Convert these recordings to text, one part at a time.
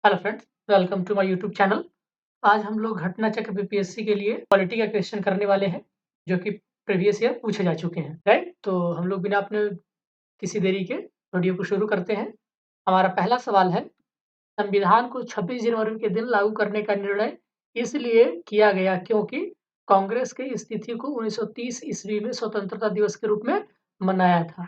Hello friends, welcome to my YouTube channel. आज हम लोग घटना चक्र बीपीएससी के लिए पॉलिटी का क्वेश्चन करने वाले हैं, जो कि प्रीवियस ईयर पूछे जा चुके हैं, राइट? तो हम लोग बिना अपने किसी देरी के वीडियो को शुरू करते हैं। हमारा पहला सवाल है, संविधान को 26 जनवरी के दिन लागू करने का निर्णय इसलिए किया गया क्योंकि कांग्रेस की स्थिति को 1930 ईस्वी में स्वतंत्रता दिवस के रूप में मनाया था,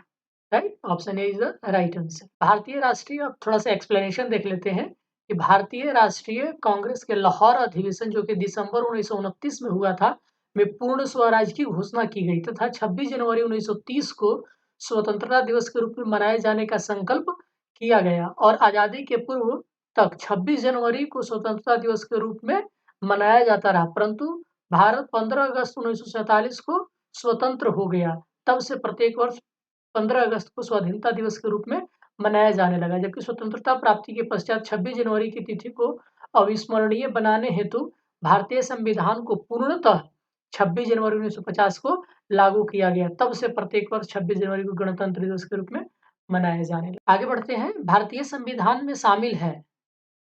right? Option A is the right answer. भारतीय राष्ट्रीय, अब थोड़ा सा एक्सप्लेनेशन देख लेते हैं कि भारतीय राष्ट्रीय कांग्रेस के लाहौर अधिवेशन, जो कि दिसंबर 1929 में हुआ था, में पूर्ण स्वराज की घोषणा की गई तथा 26 जनवरी 1930 को स्वतंत्रता दिवस के रूप में मनाए जाने का संकल्प किया गया और आजादी के पूर्व तक 26 जनवरी को स्वतंत्रता दिवस के रूप में मनाया जाता रहा, परंतु भारत 15 अगस्त 1947 को स्वतंत्र हो गया। तब से प्रत्येक वर्ष 15 अगस्त को स्वाधीनता दिवस के रूप में मनाया जाने लगा, जबकि स्वतंत्रता प्राप्ति के पश्चात 26 जनवरी की तिथि को अविस्मरणीय बनाने हेतु भारतीय संविधान को पूर्णतः 26 जनवरी 1950 को लागू किया गया। तब से प्रत्येक वर्ष 26 जनवरी को गणतंत्र दिवस के रूप में मनाया जाने लगा। आगे बढ़ते हैं। भारतीय संविधान में शामिल है,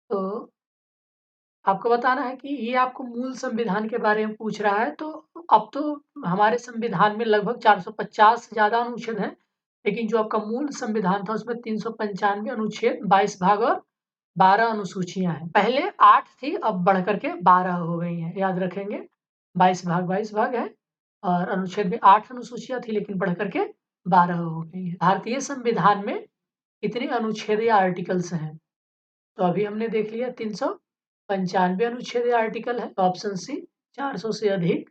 तो आपको बताना है कि ये आपको मूल संविधान के बारे में पूछ रहा है। तो अब तो हमारे संविधान में लगभग 450 से ज़्यादा अनुच्छेद हैं, लेकिन जो आपका मूल संविधान था उसमें 395 अनुच्छेद, 22 भाग और 12 अनुसूचियाँ हैं। पहले 8 थी, अब बढ़ कर के 12 हो गई हैं, याद रखेंगे। 22 भाग है और अनुच्छेद में 8 अनुसूचियाँ थी, लेकिन बढ़ कर के 12 हो गई हैं। भारतीय संविधान में कितने अनुच्छेद या आर्टिकल्स हैं? तो अभी हमने देख लिया 395 अनुच्छेद या आर्टिकल है। ऑप्शन सी 400 से अधिक,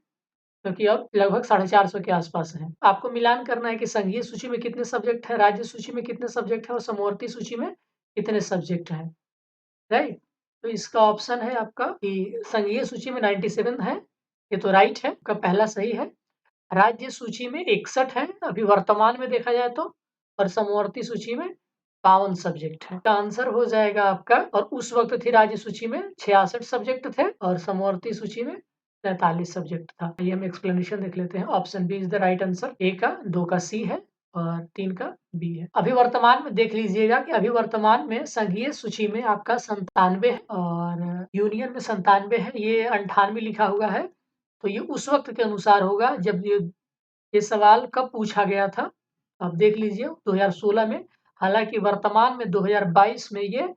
क्योंकि अब लगभग 450 के आसपास है। आपको मिलान करना है कि संघीय सूची में कितने सब्जेक्ट है, राज्य सूची में कितने सब्जेक्ट है और समवर्ती सूची में कितने सब्जेक्ट है, राइट? तो इसका ऑप्शन है आपका कि संघीय सूची में 97 है, ये तो राइट है, आपका पहला सही है। राज्य सूची में 61 है अभी वर्तमान में देखा जाए तो, और समवर्ती सूची में 52 सब्जेक्ट है। का आंसर हो जाएगा आपका, और उस वक्त थी राज्य सूची में 66 सब्जेक्ट थे और समवर्ती सूची में 43 सब्जेक्ट था। ये हम एक्सप्लेनेशन देख लेते हैं। Option B is the right answer. A का, 2 का सी है और 3 का बी है। अभी वर्तमान में देख लीजिएगा कि अभी वर्तमान में संघीय सूची में आपका 97 है और यूनियन में 97 है, ये 98 लिखा हुआ है। तो ये उस वक्त के अनुसार होगा जब ये सवाल कब पूछा गया था। आप देख लीजिए 2016 में। हालांकि वर्तमान में 2022 में ये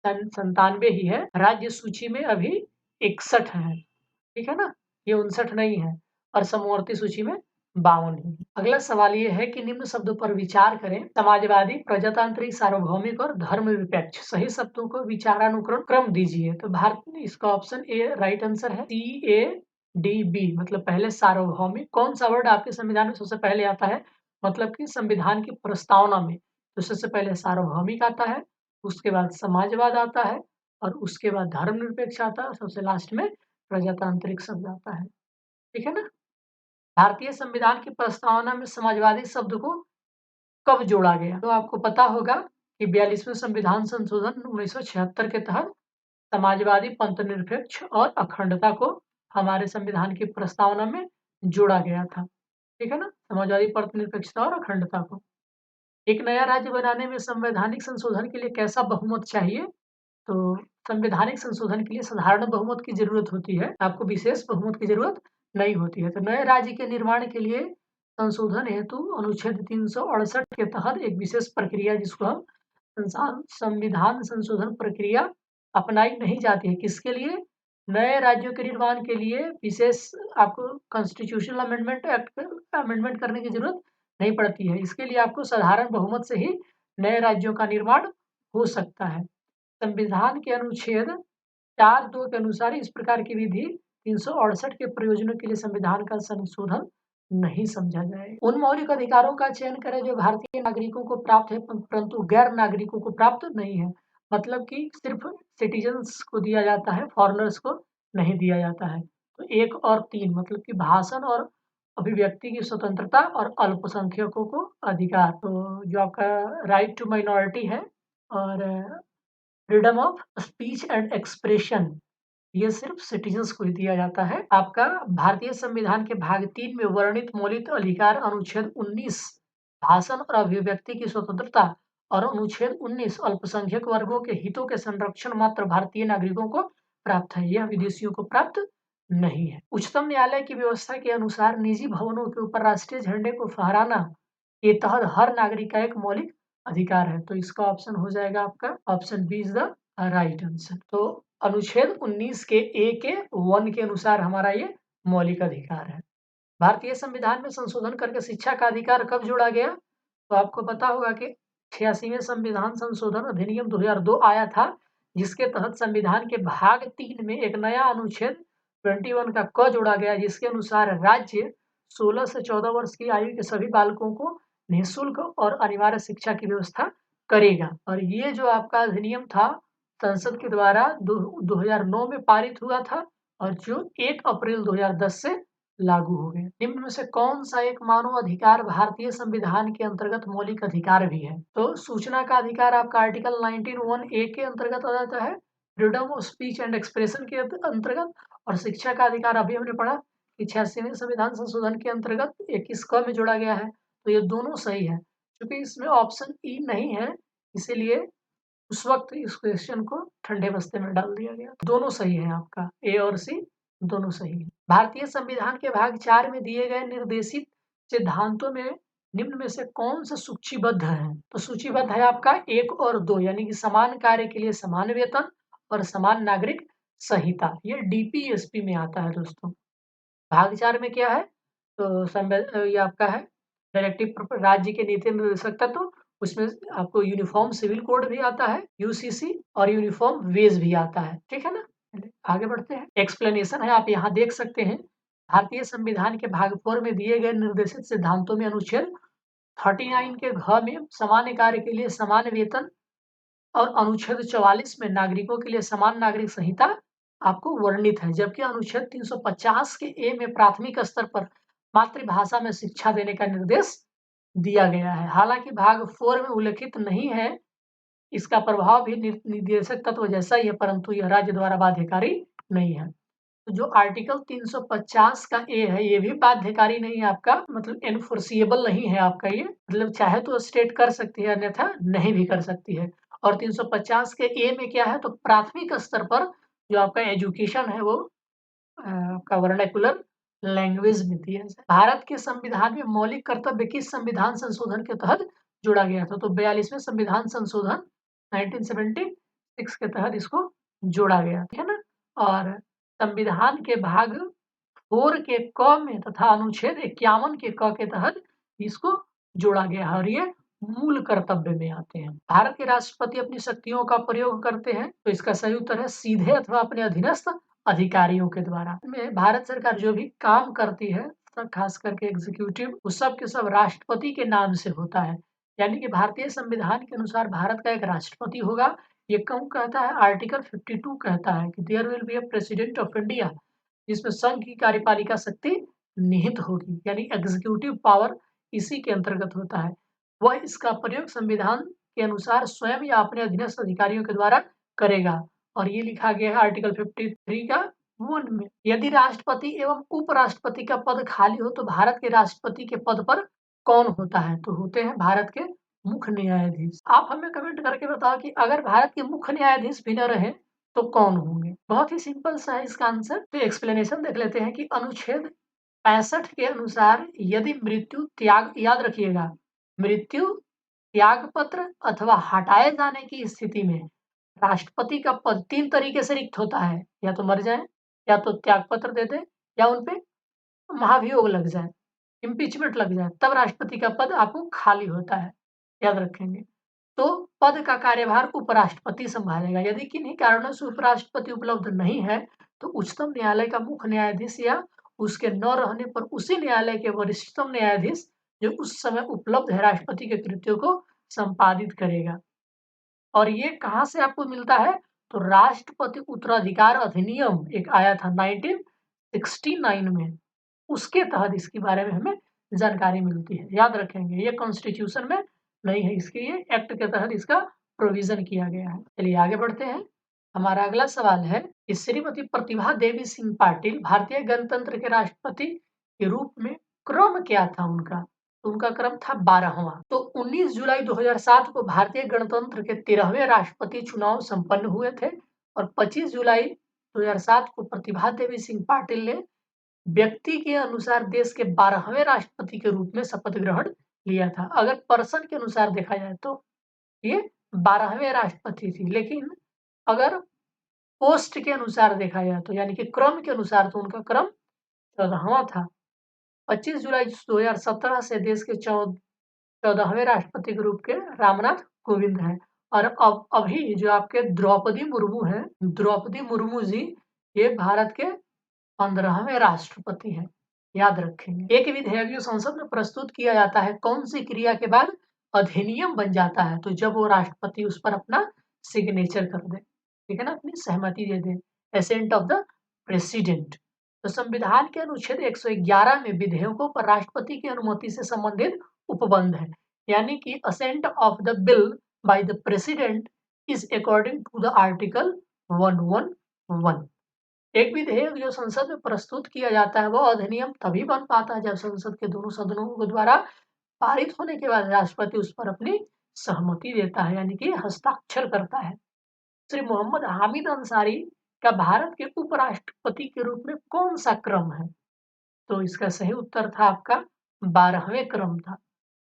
97 ही है। राज्य सूची में अभी 61 है, ठीक है ना, ये 59 नहीं है, और समवर्ती सूची में 52 है। अगला सवाल ये है कि निम्न शब्दों पर विचार करें। समाजवादी, प्रजातांत्रिक, सार्वभौमिक और धर्मनिरपेक्ष, सही शब्दों को विचारानुक्रम क्रम दीजिए। तो भारत, इसका ऑप्शन ए राइट आंसर है। CADB मतलब पहले सार्वभौमिक। कौन सा वर्ड आपके संविधान में सबसे पहले आता है? मतलब कि संविधान की प्रस्तावना में तो सबसे पहले सार्वभौमिक आता है, उसके बाद समाजवाद आता है और उसके बाद धर्मनिरपेक्ष आता है और सबसे लास्ट में प्रजातांत्रिक शब्द आता है, ठीक है ना? भारतीय संविधान की प्रस्तावना में समाजवादी शब्द को कब जोड़ा गया? तो आपको पता होगा कि 42वें संविधान संशोधन 1976 के तहत समाजवादी, पंथनिरपेक्ष और अखंडता को हमारे संविधान की प्रस्तावना में जोड़ा गया था, ठीक है ना? समाजवादी, पंथनिरपेक्षता और अखंडता को। एक नया राज्य बनाने में संवैधानिक संशोधन के लिए कैसा बहुमत चाहिए? तो संवैधानिक संशोधन के लिए साधारण बहुमत की जरूरत होती है, आपको विशेष बहुमत की जरूरत नहीं होती है। तो नए राज्य के निर्माण के लिए संशोधन हेतु अनुच्छेद 368 के तहत एक विशेष प्रक्रिया, जिसको हम संविधान संशोधन प्रक्रिया, अपनाई नहीं जाती है। किसके लिए? नए राज्यों के निर्माण के लिए विशेष आपको कॉन्स्टिट्यूशनल अमेंडमेंट एक्ट अमेंडमेंट करने की जरूरत नहीं पड़ती है। इसके लिए आपको साधारण बहुमत से ही नए राज्यों का निर्माण हो सकता है। संविधान के अनुच्छेद 4(2) के अनुसार इस प्रकार की विधि 368 के प्रयोजनों के लिए संविधान का संशोधन नहीं समझा जाए। उन मौलिक अधिकारों का चयन करें जो भारतीय नागरिकों को प्राप्त है, परंतु गैर नागरिकों को प्राप्त नहीं है। मतलब कि सिर्फ सिटीजन्स को दिया जाता है, फॉरेनर्स को नहीं दिया जाता है। तो 1 और 3 मतलब कि भाषण और अभिव्यक्ति की स्वतंत्रता और अल्पसंख्यकों को अधिकार। तो जो आपका राइट टू माइनॉरिटी है और freedom of speech and expression, ये सिर्फ सिटीजन्स को ही दिया जाता है। आपका भारतीय संविधान के भाग 3 में वर्णित मौलिक अधिकार अनुच्छेद 19 भाषण और अभिव्यक्ति की स्वतंत्रता और अनुच्छेद 19 अल्पसंख्यक वर्गों के हितों के संरक्षण मात्र भारतीय नागरिकों को प्राप्त है, यह विदेशियों को प्राप्त नहीं है। उच्चतम न्यायालय की व्यवस्था के अनुसार निजी भवनों के ऊपर राष्ट्रीय झंडे को फहराना के तहत हर नागरिक का एक मौलिक अधिकार है। तो इसका ऑप्शन हो जाएगा आपका option B is the right answer. तो अनुच्छेद 19 के ए के 1 के अनुसार हमारा ये मौलिक अधिकार है। भारतीय संविधान में संशोधन करके शिक्षा का अधिकार कब जोड़ा गया? तो आपको पता होगा कि 86वें संविधान संशोधन अधिनियम 2002 आया था, जिसके तहत संविधान के भाग 3 में एक नया अनुच्छेद 21 का क जोड़ा गया, जिसके अनुसार राज्य 16 से 14 वर्ष की आयु के सभी बालकों को निःशुल्क और अनिवार्य शिक्षा की व्यवस्था करेगा। और ये जो आपका अधिनियम था संसद के द्वारा 2009 में पारित हुआ था और जो 1 अप्रैल 2010 से लागू हो गए। निम्न में से कौन सा एक मानव अधिकार भारतीय संविधान के अंतर्गत मौलिक अधिकार भी है? तो सूचना का अधिकार आपका आर्टिकल 19(1)(a) के अंतर्गत आ जाता है, freedom of speech and expression के अंतर्गत, और शिक्षा का अधिकार अभी हमने पढ़ा कि 86वें संविधान संशोधन के अंतर्गत 21 क में जोड़ा गया है। तो ये दोनों सही है। क्योंकि इसमें ऑप्शन ई नहीं है, इसीलिए उस वक्त इस क्वेश्चन को ठंडे बस्ते में डाल दिया गया। दोनों सही है, आपका ए और सी दोनों सही है। भारतीय संविधान के भाग 4 में दिए गए निर्देशित सिद्धांतों में निम्न में से कौन सा सूचीबद्ध है? तो सूचीबद्ध है आपका 1 और 2, यानी कि समान कार्य के लिए समान वेतन और समान नागरिक संहिता। ये डीपीएसपी में आता है दोस्तों। भाग 4 में क्या है? तो ये आपका है डायरेक्टिव राज्य के नीति निर्देशक तत्व, उसमें आपको यूनिफॉर्म सिविल कोड भी आता है यूसीसी, और यूनिफॉर्म वेज भी आता है। ठीक है ना? आगे बढ़ते हैं। एक्सप्लेनेशन है, आप यहाँ देख सकते हैं। भारतीय संविधान के भाग 4 में दिए गए निर्देशित सिद्धांतों में अनुच्छेद 39 के घ में सामान्य कार्य के लिए समान वेतन और अनुच्छेद 44 में नागरिकों के लिए समान नागरिक संहिता आपको वर्णित है, जबकि अनुच्छेद 350 के ए में प्राथमिक स्तर पर मातृभाषा में शिक्षा देने का निर्देश दिया गया है। हालांकि भाग 4 में उल्लेखित नहीं है, इसका प्रभाव भी निर्देशक तत्व जैसा ही है, परंतु यह राज्य द्वारा बाध्यकारी नहीं है। तो जो आर्टिकल 350 का ए है, ये भी बाध्यकारी नहीं है आपका, मतलब एनफोर्सिएबल नहीं है आपका ये, मतलब चाहे तो स्टेट कर सकती है, अन्यथा नहीं भी कर सकती है। और 350 के ए में क्या है? तो प्राथमिक स्तर पर जो आपका एजुकेशन है वो आपका वर्नाकुलर लैंग्वेज में दिया जाए। भारत के संविधान में मौलिक कर्तव्य किस संविधान संशोधन के तहत जोड़ा गया था? तो 42वें संविधान संशोधन 1976 के तहत इसको जोड़ा गया, ठीक है ना? और संविधान के भाग 4 के क में तथा अनुच्छेद 51 के क के तहत इसको जोड़ा गया है और ये मूल कर्तव्य में आते हैं। भारत के राष्ट्रपति अपनी शक्तियों का प्रयोग करते हैं, तो इसका सही उत्तर है सीधे अथवा अपने अधीनस्थ अधिकारियों के द्वारा। में भारत सरकार जो भी काम करती है, खास करके एग्जीक्यूटिव, वो सब के सब राष्ट्रपति के नाम से होता है। यानी कि भारतीय संविधान के अनुसार भारत का एक राष्ट्रपति होगा। ये क्यों कहता है? आर्टिकल 52 कहता है कि there will be a president of India, जिसमें संघ की कार्यपालिका शक्ति निहित होगी, यानी एग्जीक्यूटिव पावर इसी के अंतर्गत होता है। वह इसका प्रयोग संविधान के अनुसार स्वयं या अपने अधीनस्थ अधिकारियों के द्वारा करेगा, और ये लिखा गया है आर्टिकल 53 का 1 में। यदि राष्ट्रपति एवं उपराष्ट्रपति का पद खाली हो तो भारत के राष्ट्रपति के पद पर कौन होता है? तो होते हैं भारत के मुख्य न्यायाधीश। आप हमें कमेंट करके बताओ कि अगर भारत के मुख्य न्यायाधीश भी न रहे तो कौन होंगे? बहुत ही सिंपल सा है इसका आंसर। तो एक्सप्लेनेशन देख लेते हैं कि अनुच्छेद 65 के अनुसार यदि मृत्यु त्याग, याद रखिएगा, मृत्यु, त्याग पत्र अथवा हटाए जाने की स्थिति में राष्ट्रपति का पद 3 तरीके से रिक्त होता है, या तो मर जाए, या तो त्याग पत्र दे दे, या उनपे महाभियोग लग जाए, इम्पीचमेंट लग जाए, तब राष्ट्रपति का पद आपको खाली होता है, याद रखेंगे। तो पद का कार्यभार उपराष्ट्रपति संभालेगा। यदि किन्हीं कारणों से उपराष्ट्रपति उपलब्ध नहीं है तो उच्चतम न्यायालय का मुख्य न्यायाधीश या उसके न रहने पर उसी न्यायालय के वरिष्ठतम न्यायाधीश जो उस समय उपलब्ध है राष्ट्रपति के कृत्यों को संपादित करेगा। और ये कहाँ से आपको मिलता है? तो राष्ट्रपति उत्तराधिकार अधिनियम एक आया था 1969 में, उसके तहत इसके बारे में हमें जानकारी मिलती है, याद रखेंगे। ये कॉन्स्टिट्यूशन में नहीं है, इसके ये एक्ट के तहत इसका प्रोविजन किया गया है। चलिए आगे बढ़ते हैं। हमारा अगला सवाल है कि श्रीमती प्रतिभा देवी सिंह पाटिल भारतीय गणतंत्र के राष्ट्रपति के रूप में क्रम क्या था उनका? तो उनका क्रम था 12वां। तो 19 जुलाई 2007 को भारतीय गणतंत्र के 13वें राष्ट्रपति चुनाव संपन्न हुए थे और 25 जुलाई 2007 को प्रतिभा देवी सिंह पाटिल ने व्यक्ति के अनुसार देश के 12वें राष्ट्रपति के रूप में शपथ ग्रहण लिया था। अगर पर्सन के अनुसार देखा जाए तो ये 12वें राष्ट्रपति थी, लेकिन अगर पोस्ट के अनुसार देखा जाए तो यानी कि क्रम के अनुसार तो उनका क्रम 14वां था। 25 जुलाई 2017 से देश के 14वें राष्ट्रपति के रूप के रामनाथ कोविंद हैं और अब अभी जो आपके द्रौपदी मुर्मू हैं, द्रौपदी मुर्मू जी ये भारत के 15वें राष्ट्रपति हैं, याद रखेंगे। एक विधेयक जो संसद में प्रस्तुत किया जाता है कौन सी क्रिया के बाद अधिनियम बन जाता है, तो जब वो राष्ट्रपति उस पर अपना सिग्नेचर कर दे, ठीक है ना, अपनी सहमति दे दे, एसेंट ऑफ द प्रेसिडेंट। तो संविधान के अनुच्छेद 111 में विधेयकों पर राष्ट्रपति की अनुमति से संबंधित उपबंध है, यानी कि assent of the bill by the president is according to the article 111। एक विधेयक जो संसद में प्रस्तुत किया जाता है वो अधिनियम तभी बन पाता है जब संसद के दोनों सदनों के द्वारा पारित होने के बाद राष्ट्रपति उस पर अपनी सहमति देता है, यानी कि हस्ताक्षर करता है। श्री मोहम्मद हामिद अंसारी का भारत के उपराष्ट्रपति के रूप में कौन सा क्रम है, तो इसका सही उत्तर था आपका 12वें क्रम था।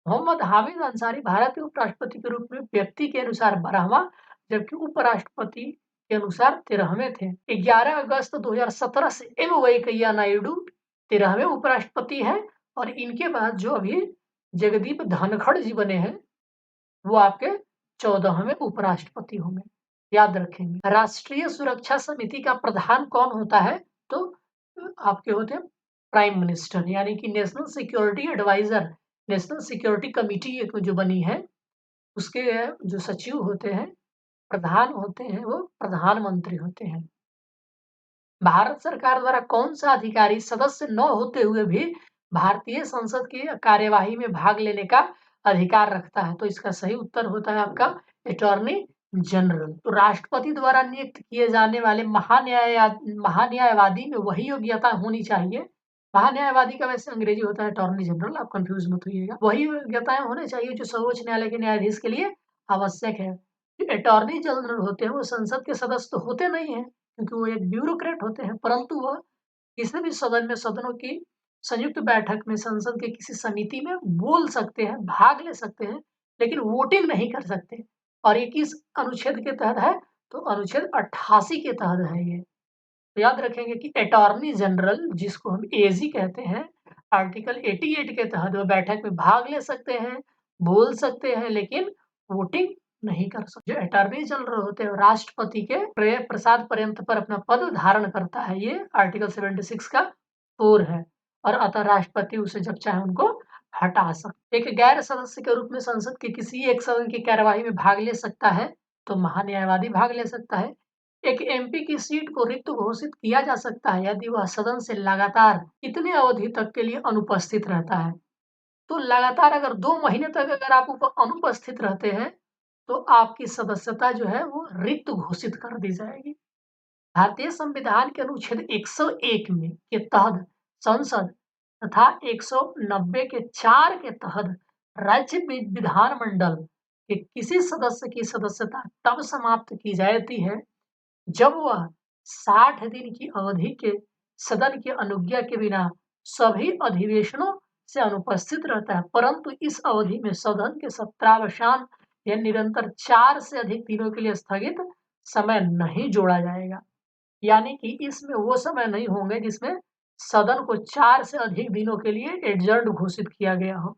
मोहम्मद हामिद अंसारी भारत के उपराष्ट्रपति के रूप में व्यक्ति के अनुसार 12वां जबकि उपराष्ट्रपति के अनुसार 13वें थे। 11 अगस्त 2017 से एम वेंकैया नायडू 13वें उपराष्ट्रपति हैं और इनके बाद जो अभी जगदीप धनखड़ जी बने हैं वो आपके 14वें उपराष्ट्रपति होंगे, याद रखेंगे। राष्ट्रीय सुरक्षा समिति का प्रधान कौन होता है, तो आपके होते हैं प्राइम मिनिस्टर, यानी कि national security adviser, national security committee एक जो बनी है उसके जो सचिव होते हैं, प्रधान होते हैं, वो प्रधानमंत्री होते हैं। भारत सरकार द्वारा कौन सा अधिकारी सदस्य न होते हुए भी भारतीय संसद की कार्यवाही में भाग लेने का अधिकार रखता है, तो इसका सही उत्तर होता है आपका अटॉर्नी जनरल। तो राष्ट्रपति द्वारा नियुक्त किए जाने वाले महान्यायवादी में वही योग्यता होनी चाहिए। महान्यायवादी का वैसे अंग्रेजी होता है अटॉर्नी जनरल, आप कंफ्यूज मत होइएगा। वही योग्यताएं होनी चाहिए जो सर्वोच्च न्यायालय के न्यायाधीश के लिए आवश्यक है। अटॉर्नी जनरल होते हैं वो संसद के सदस्य तो होते नहीं है क्योंकि वो एक ब्यूरोक्रेट होते हैं, परंतु वह किसी भी सदनों की संयुक्त बैठक में संसद के किसी समिति में बोल सकते हैं, भाग ले सकते हैं, लेकिन वोटिंग नहीं कर सकते। और ये किस अनुच्छेद के तहत है, तो अनुच्छेद 88 के तहत है ये। तो याद रखेंगे कि अटॉर्नी जनरल जिसको हम एजी कहते हैं, आर्टिकल 88 के तहत वो बैठक में भाग ले सकते हैं, बोल सकते हैं, लेकिन वोटिंग नहीं कर सकते। जो अटॉर्नी जनरल होते हैं राष्ट्रपति के प्रसाद पर्यंत पर अपना पद धारण करता है, ये आर्टिकल 76 का 4 है और अतः राष्ट्रपति उसे जब चाहे उनको हटा सकते। एक गैर सदस्य के रूप में संसद के किसी एक सदन की कार्यवाही में भाग ले सकता है, तो महान्यायवादी भाग ले सकता है। एक एमपी की सीट को रिक्त घोषित किया जा सकता है यदि वह सदन से लगातार कितने अवधि तक के लिए अनुपस्थित रहता है, तो लगातार अगर 2 महीने तक अगर आप अनुपस्थित रहते हैं तो आपकी सदस्यता जो है वो रिक्त घोषित कर दी जाएगी। भारतीय संविधान के अनुच्छेद 101 में के तहत संसद तथा 190 के 4 के तहत राज्य विधानमंडल के किसी सदस्य की सदस्यता तब समाप्त की जाती है जब वह 60 दिन की अवधि के सदन की अनुज्ञा के बिना सभी अधिवेशनों से अनुपस्थित रहता है, परंतु इस अवधि में सदन के सत्रावसान या निरंतर 4 से अधिक दिनों के लिए स्थगित समय नहीं जोड़ा जाएगा। यानी कि इसमें वो समय नहीं होंगे जिसमें सदन को 4 से अधिक दिनों के लिए एडजर्न घोषित किया गया हो,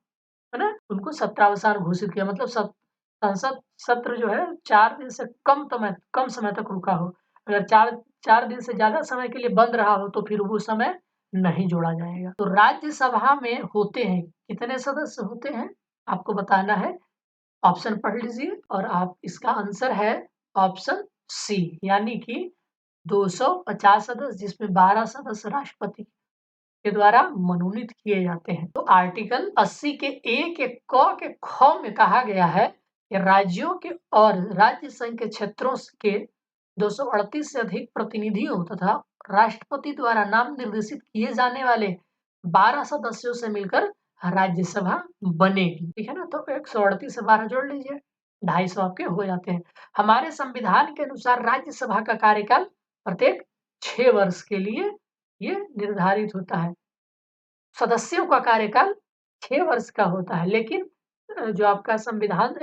है ना? उनको सत्रावसान घोषित किया मतलब संसद सत्र जो है 4 दिन से कम समय तक रुका हो। अगर 4 दिन से ज्यादा समय के लिए बंद रहा हो तो फिर वो समय नहीं जोड़ा जाएगा। तो राज्यसभा में होते हैं कितने सदस्य होते हैं आपको बताना है, ऑप्शन पढ़ लीजिए और आप इसका आंसर है ऑप्शन सी, यानी कि 250 सदस्य जिसमें 12 सदस्य राष्ट्रपति के द्वारा मनोनीत किए जाते हैं। तो आर्टिकल 80 के ए के क के ख में कहा गया है कि राज्यों के और राज्य संघ के क्षेत्रों के 238 से अधिक प्रतिनिधियों तथा राष्ट्रपति द्वारा नाम निर्देशित किए जाने वाले 12 सदस्यों से मिलकर राज्यसभा बनेगी, ठीक है ना? तो 138 से 12 जोड़ लीजिए, 250 आपके हो जाते हैं। हमारे संविधान के अनुसार राज्यसभा का कार्यकाल प्रत्येक 6 वर्ष के लिए ये निर्धारित होता है। सदस्यों का कार्यकाल 6 वर्ष का होता है, लेकिन जो आपका संविधान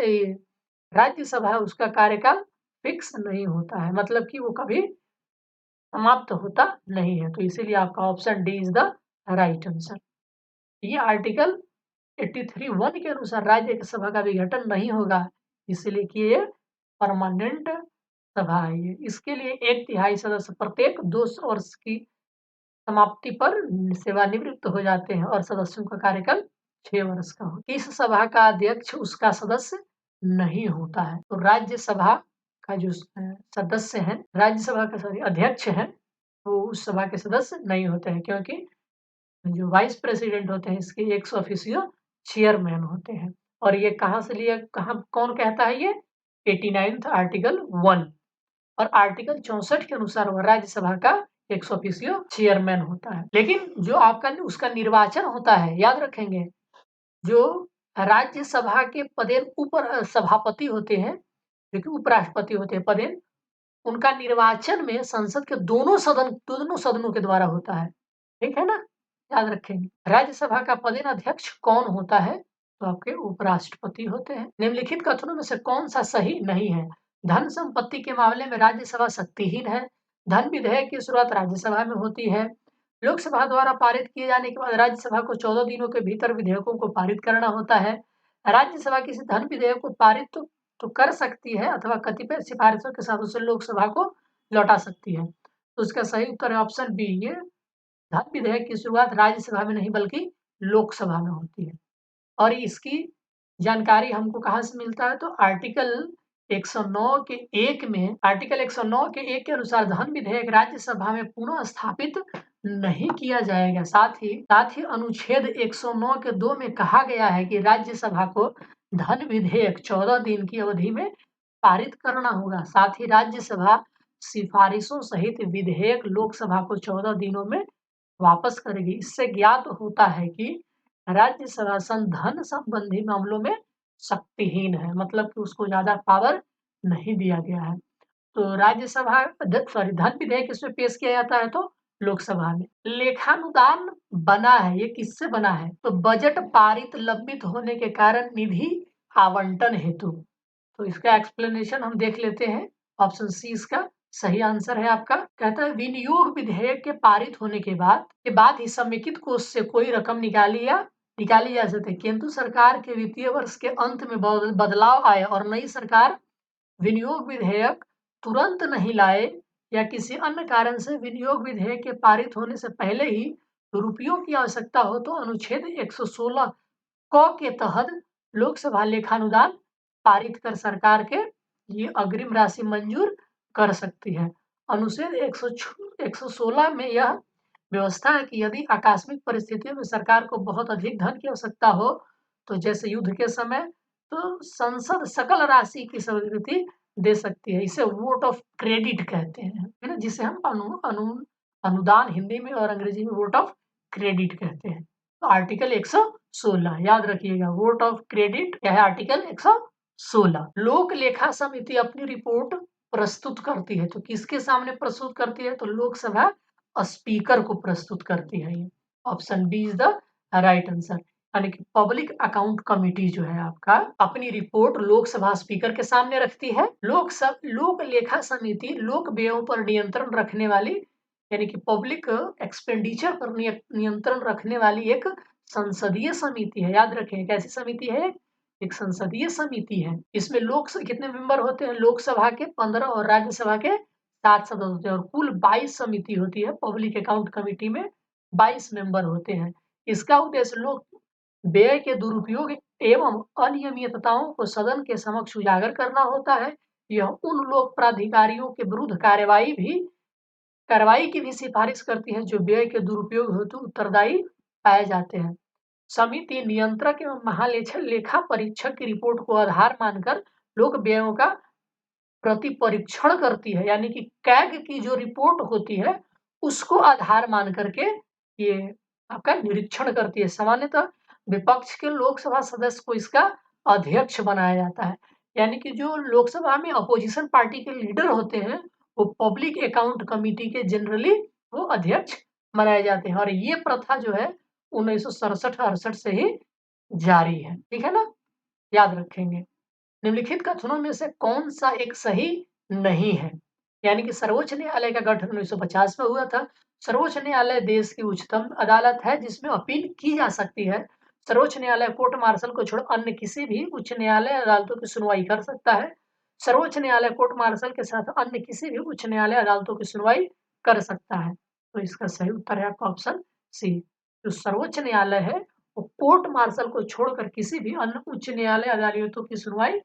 राज्यसभा है उसका कार्यकाल फिक्स नहीं होता है, मतलब कि वो कभी समाप्त होता नहीं है। तो इसीलिए आपका option D is the right answer. ये आर्टिकल 83(1) के अनुसार राज्यसभा का विघटन नहीं होगा, इसलिए कि ये परमानेंट सभा है ये। इसके लिए 1/3 सदस्य प्रत्येक 2 वर्ष की समाप्ति पर सेवानिवृत्त हो जाते हैं और सदस्यों का कार्यकाल 6 वर्ष का हो। इस सभा का अध्यक्ष उसका सदस्य नहीं होता है। तो राज्यसभा का जो सदस्य हैं, राज्यसभा का सॉरी अध्यक्ष हैं, वो उस सभा के सदस्य नहीं होते हैं, क्योंकि जो वाइस प्रेसिडेंट होते हैं इसके एक्स ऑफिशियो चेयरमैन होते हैं। और ये कहाँ से लिया, कहाँ कौन कहता है ये? 89th आर्टिकल 1 और आर्टिकल 64 के अनुसार वह राज्यसभा का एक्स ऑफिशियो चेयरमैन होता है। लेकिन जो आपका उसका निर्वाचन होता है, याद रखेंगे, जो राज्यसभा के पदेन ऊपर सभापति होते हैं, जो कि उपराष्ट्रपति होते हैं पदेन, उनका निर्वाचन में संसद के दोनों सदनों के द्वारा होता है, ठीक है ना? याद रखेंगे। राज्यसभा का पदेन अध्यक्ष कौन होता है? तो आपके उपराष्ट्रपति होते हैं। निम्नलिखित कथनों में से कौन सा सही नहीं है? धन संपत्ति के मामले में राज्यसभा शक्तिहीन है। धन विधेयक की शुरुआत राज्यसभा में होती है। लोकसभा द्वारा पारित किए जाने के बाद राज्यसभा को 14 दिनों के भीतर विधेयकों को पारित करना होता है। राज्यसभा किसी धन विधेयक को पारित तो कर सकती है अथवा कतिपय सिफारिशों के साथ उसे लोकसभा को लौटा सकती है। तो उसका सही उत्तर है ऑप्शन बी, ये धन विधेयक की शुरुआत राज्यसभा में नहीं बल्कि लोकसभा में होती है। और इसकी जानकारी हमको कहाँ से मिलता है? तो आर्टिकल 109 के 1 में, आर्टिकल 109 के 1 के अनुसार धन विधेयक राज्यसभा में पुनः स्थापित नहीं किया जाएगा। साथ ही अनुच्छेद 109 के 2 में कहा गया है कि राज्यसभा को धन विधेयक 14 दिन की अवधि में पारित करना होगा। साथ ही राज्यसभा सिफारिशों सहित विधेयक लोकसभा को 14 दिनों में वापस करेगी। इससे ज्ञात होता है कि राज्यसभा धन संबंधी मामलों में शक्तिहीन है, मतलब कि उसको ज्यादा पावर नहीं दिया गया है। तो राज्यसभा धन विधेयक किसमें पेश किया जाता है? तो लोकसभा में। लेखानुदान बना है, ये किससे बना है? तो बजट पारित लंबित होने के कारण निधि आवंटन हेतु। तो इसका एक्सप्लेनेशन हम देख लेते हैं। ऑप्शन सी इसका सही आंसर है आपका। कहता है विनियोग विधेयक के पारित होने के बाद ही समेकित कोष से कोई रकम निकाली जा सकती है, किंतु सरकार के वित्तीय वर्ष के अंत में बदलाव आए और नई सरकार विनियोग विधेयक तुरंत नहीं लाए या किसी अन्य कारण से विनियोग विधेयक के पारित होने से पहले ही रुपयों की आवश्यकता हो, तो अनुच्छेद 116 क के तहत लोकसभा लेखानुदान पारित कर सरकार के ये अग्रिम राशि मंजूर कर सकती है। अनुच्छेद 116 में यह व्यवस्था है कि यदि आकस्मिक परिस्थितियों में सरकार को बहुत अधिक धन की आवश्यकता हो, तो जैसे युद्ध के समय, तो संसद सकल राशि की स्वीकृति दे सकती है। इसे वोट ऑफ क्रेडिट कहते हैं, है ना? जिसे हम अनुदान हिंदी में और अंग्रेजी में वोट ऑफ क्रेडिट कहते हैं। तो आर्टिकल 116 याद रखिएगा, वोट ऑफ क्रेडिट क्या है? आर्टिकल 116। लोक लेखा समिति अपनी रिपोर्ट प्रस्तुत करती है, तो किसके सामने प्रस्तुत करती है? तो लोकसभा स्पीकर को प्रस्तुत करती है। ये option B is the right answer. यानी कि पब्लिक अकाउंट कमेटी जो है आपका अपनी रिपोर्ट लोकसभा स्पीकर के सामने रखती है। लोक लेखा समिति लोक व्ययों पर नियंत्रण रखने वाली, यानी कि पब्लिक एक्सपेंडिचर पर नियंत्रण रखने वाली एक संसदीय समिति है। याद रखें, कैसी समिति है? एक संसदीय समिति है। इसमें कितने मेंबर होते हैं? लोकसभा के 15 और राज्यसभा के 7 सदस्य होते हैं और कुल 22 समिति होती है। पब्लिक अकाउंट कमेटी में 22 मेंबर होते हैं। इसका उद्देश्य लोक व्यय के दुरुपयोग एवं अनियमितताओं को सदन के समक्ष उजागर करना होता है। यह उन लोक प्राधिकारियों के विरुद्ध कार्रवाई की भी सिफारिश करती है जो व्यय के दुरुपयोग हेतु उत्तरदायी पाए जाते हैं। समिति नियंत्रक एवं लेखा परीक्षक की रिपोर्ट को आधार मानकर लोक व्ययों का प्रति परीक्षण करती है, यानी कि कैग की जो रिपोर्ट होती है उसको आधार मान करके ये आपका निरीक्षण करती है। सामान्यतः विपक्ष के लोकसभा सदस्य को इसका अध्यक्ष बनाया जाता है। यानी कि जो लोकसभा में अपोजिशन पार्टी के लीडर होते हैं, वो पब्लिक अकाउंट कमिटी के जनरली वो अध्यक्ष बनाए जाते हैं और ये प्रथा जो है 1967-68 से ही जारी है। ठीक है ना? याद रखेंगे। निम्नलिखित कथनों में से कौन-सा एक सही नहीं है? यानी कि सर्वोच्च न्यायालय का गठन 1950 में हुआ था। सर्वोच्च न्यायालय देश की उच्चतम अदालत है जिसमें अपील की जा सकती है। सर्वोच्च न्यायालय कोर्ट मार्शल को छोड़ अन्य किसी भी उच्च न्यायालय अदालतों की सुनवाई कर सकता है। सर्वोच्च न्यायालय कोर्ट मार्शल के साथ अन्य किसी भी उच्च न्यायालय अदालतों की सुनवाई कर सकता है। तो इसका सही उत्तर है आपका ऑप्शन सी। जो सर्वोच्च न्यायालय है, वो कोर्ट मार्शल को छोड़कर किसी भी अन्य उच्च न्यायालय अदालतों की सुनवाई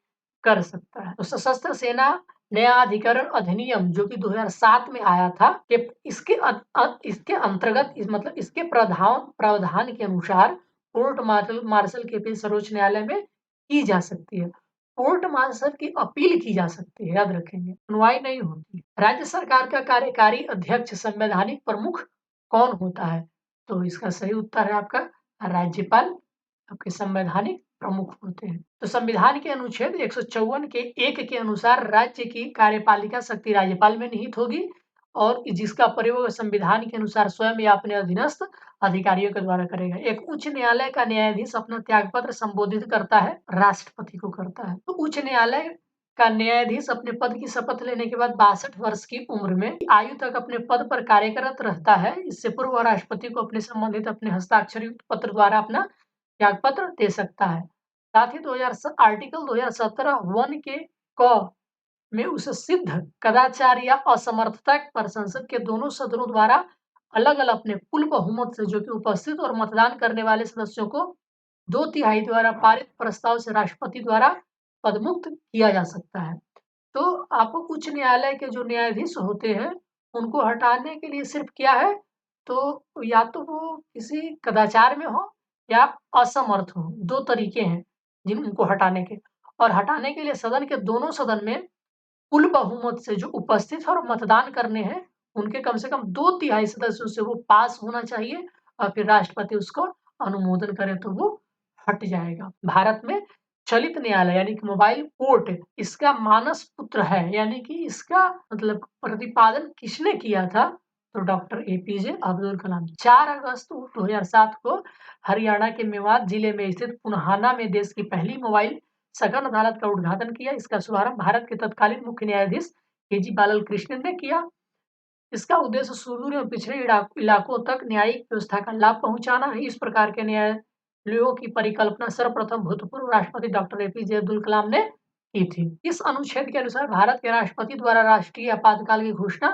कर सकता है। तो सशस्त्र सेना न्यायाधिकरण अधिनियम जो कि 2007 में आया था कि इसके अंतर्गत मतलब इसके प्रावधान के अनुसार कोर्ट मार्शल की अपील सर्वोच्च न्यायालय में की जा सकती है। कोर्ट मार्शल की अपील की जा सकती है, याद रखेंगे, सुनवाई नहीं होती। राज्य सरकार का कार्यकारी अध्यक्ष संवैधानिक प्रमुख कौन होता है? तो इसका सही उत्तर है आपका राज्यपाल आपके संवैधानिक प्रमुख होते हैं। तो संविधान के अनुच्छेद 154 के 1 के अनुसार राज्य की कार्यपालिका शक्ति राज्यपाल में निहित होगी और जिसका प्रयोग संविधान के अनुसार स्वयं या अपने अधीनस्थ अधिकारियों के द्वारा करेगा। एक उच्च न्यायालय का न्यायाधीश अपना त्यागपत्र संबोधित करता है, राष्ट्रपति को करता है। तो उच्च न्यायालय का न्यायाधीश अपने पद की शपथ लेने के बाद 62 वर्ष की उम्र में आयु तक अपने पद पर कार्यरत रहता है। इससे पूर्व राष्ट्रपति को अपने संबंधित अपने हस्ताक्षरयुक्त पत्र द्वारा अपना त्यागपत्र दे सकता है। साथ ही आर्टिकल 2017 1 के क में उसे सिद्ध कदाचार या असमर्थता पर संसद के दोनों सदनों द्वारा अलग-अलग अपने कुल बहुमत से जो कि उपस्थित और मतदान करने वाले सदस्यों को 2/3 द्वारा पारित प्रस्ताव से राष्ट्रपति द्वारा पदमुक्त किया जा सकता है। तो आपको उच्च न्यायालय के जो न्यायाधीश होते हैं, उनको हटाने के लिए सिर्फ क्या है, तो या तो वो किसी कदाचार में हो या असमर्थ हो, 2 तरीके हैं जिनको हटाने के। और हटाने के लिए सदन के दोनों सदन में कुल बहुमत से जो उपस्थित और मतदान करने हैं, उनके कम से कम 2/3 सदस्यों से वो पास होना चाहिए और फिर राष्ट्रपति उसको अनुमोदन करे तो वो हट जाएगा। भारत में चलित न्यायालय यानी कि मोबाइल कोर्ट इसका मानस पुत्र है, यानी कि इसका मतलब प्रतिपादन किसने किया था? तो डॉक्टर एपीजे अब्दुल कलाम। 4 अगस्त 2007 को हरियाणा के मेवात जिले में स्थित पुन्हाना में देश की पहली मोबाइल सघन अदालत का उद्घाटन किया। इसका शुभारंभ भारत के तत्कालीन मुख्य न्यायाधीश केजी बालकृष्णन ने किया। इसका उद्देश्य सुदूर एवं पिछड़े इलाकों तक न्यायिक व्यवस्था का लाभ पहुंचाना है। इस प्रकार के न्यायालयों की परिकल्पना सर्वप्रथम भूतपूर्व राष्ट्रपति डॉक्टर एपीजे अब्दुल कलाम ने की थी। इस अनुच्छेद के अनुसार भारत के राष्ट्रपति द्वारा राष्ट्रीय आपातकाल की घोषणा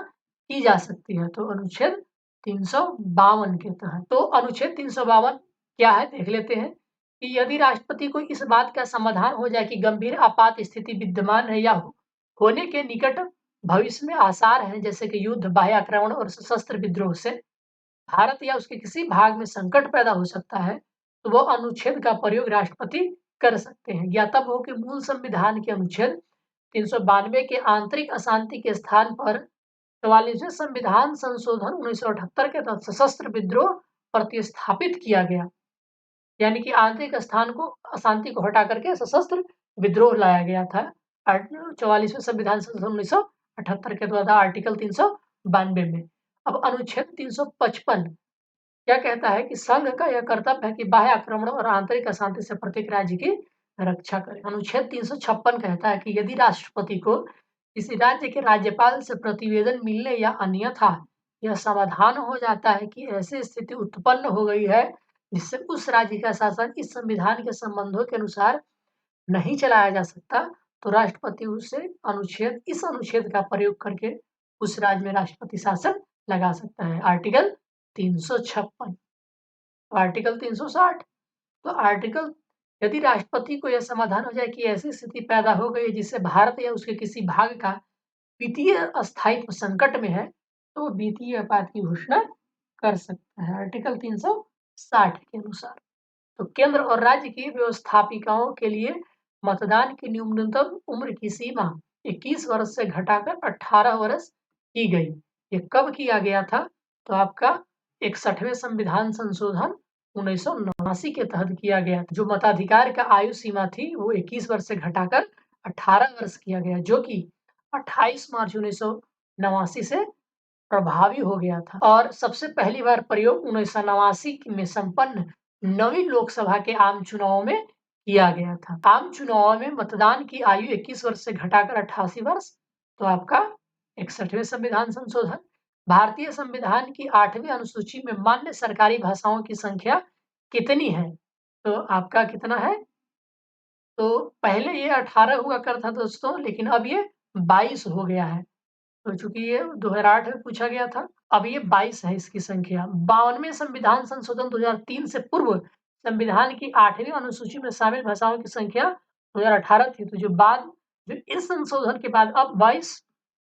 की जा सकती है। तो अनुच्छेद 352 के तहत। तो अनुच्छेद 352 क्या है देख लेते हैं कि यदि राष्ट्रपति को इस बात का समाधान हो जाए कि गंभीर आपात स्थिति विद्यमान है या होने के निकट भविष्य में आसार हैं, जैसे कि युद्ध, बाह्य आक्रमण और सशस्त्र विद्रोह से भारत या उसके किसी भाग में संकट पैदा हो सकता है, तो वो अनुच्छेद का प्रयोग राष्ट्रपति कर सकते हैं। या तब हो कि मूल संविधान के अनुच्छेद 392 के आंतरिक अशांति के स्थान पर 44वें संविधान संशोधन 1978 के तहत सशस्त्र विद्रोह प्रतिस्थापित किया गया। यानी कि आंतरिक अशांति को हटा करके सशस्त्र विद्रोह लाया गया था। 44वें संविधान संशोधन 1978 के द्वारा आर्टिकल 392 में। अब अनुच्छेद 355 क्या कहता है कि संघ का यह कर्तव्य है कि बाह्य आक्रमण और आंतरिक अशांति से प्रत्येक राज्य की रक्षा करे। अनुच्छेद 356 कहता है कि यदि राष्ट्रपति को किसी राज्य के राज्यपाल से प्रतिवेदन मिलने या अन्यथा यह समाधान हो जाता है कि ऐसी स्थिति उत्पन्न हो गई है जिससे उस राज्य का शासन इस संविधान के संबंधों के अनुसार नहीं चलाया जा सकता, तो राष्ट्रपति इस अनुच्छेद का प्रयोग करके उस राज्य में राष्ट्रपति शासन लगा सकता है। आर्टिकल 356। आर्टिकल 360, तो यदि राष्ट्रपति को यह समाधान हो जाए कि ऐसी स्थिति पैदा हो गई है जिससे भारत या उसके किसी भाग का वित्तीय स्थायित्व संकट में है, तो वित्तीय आपात की घोषणा कर सकता है आर्टिकल 360 के अनुसार। तो केंद्र और राज्य की व्यवस्थापिकाओं के लिए मतदान की न्यूनतम उम्र की सीमा 21 वर्ष से घटाकर 18 वर्ष की गई। ये कब किया गया था? तो आपका 61वें संविधान संशोधन 1989 के तहत किया गया। जो मताधिकार का आयु सीमा थी वो 21 वर्ष से घटाकर 18 वर्ष किया गया, जो कि 28 मार्च 1989 से प्रभावी हो गया था। और सबसे पहली बार प्रयोग 1989 में संपन्न 9वीं लोकसभा के आम चुनाव में किया गया था। आम चुनाव में मतदान की आयु 21 वर्ष से घटाकर 88 वर्ष, तो आपका 61वें संविधान संशोधन। भारतीय संविधान की 8वीं अनुसूची में मान्य सरकारी भाषाओं की संख्या कितनी है? तो आपका कितना है? तो पहले ये 18 हुआ करता था दोस्तों, लेकिन अब ये 22 हो गया है। तो चूंकि ये 2008 में पूछा गया था, अब ये 22 है इसकी संख्या। 52वें संविधान संशोधन 2003 से पूर्व संविधान की 8वीं अनुसूची में शामिल भाषाओं की संख्या 2018 थी, तो जो इस संशोधन के बाद अब 22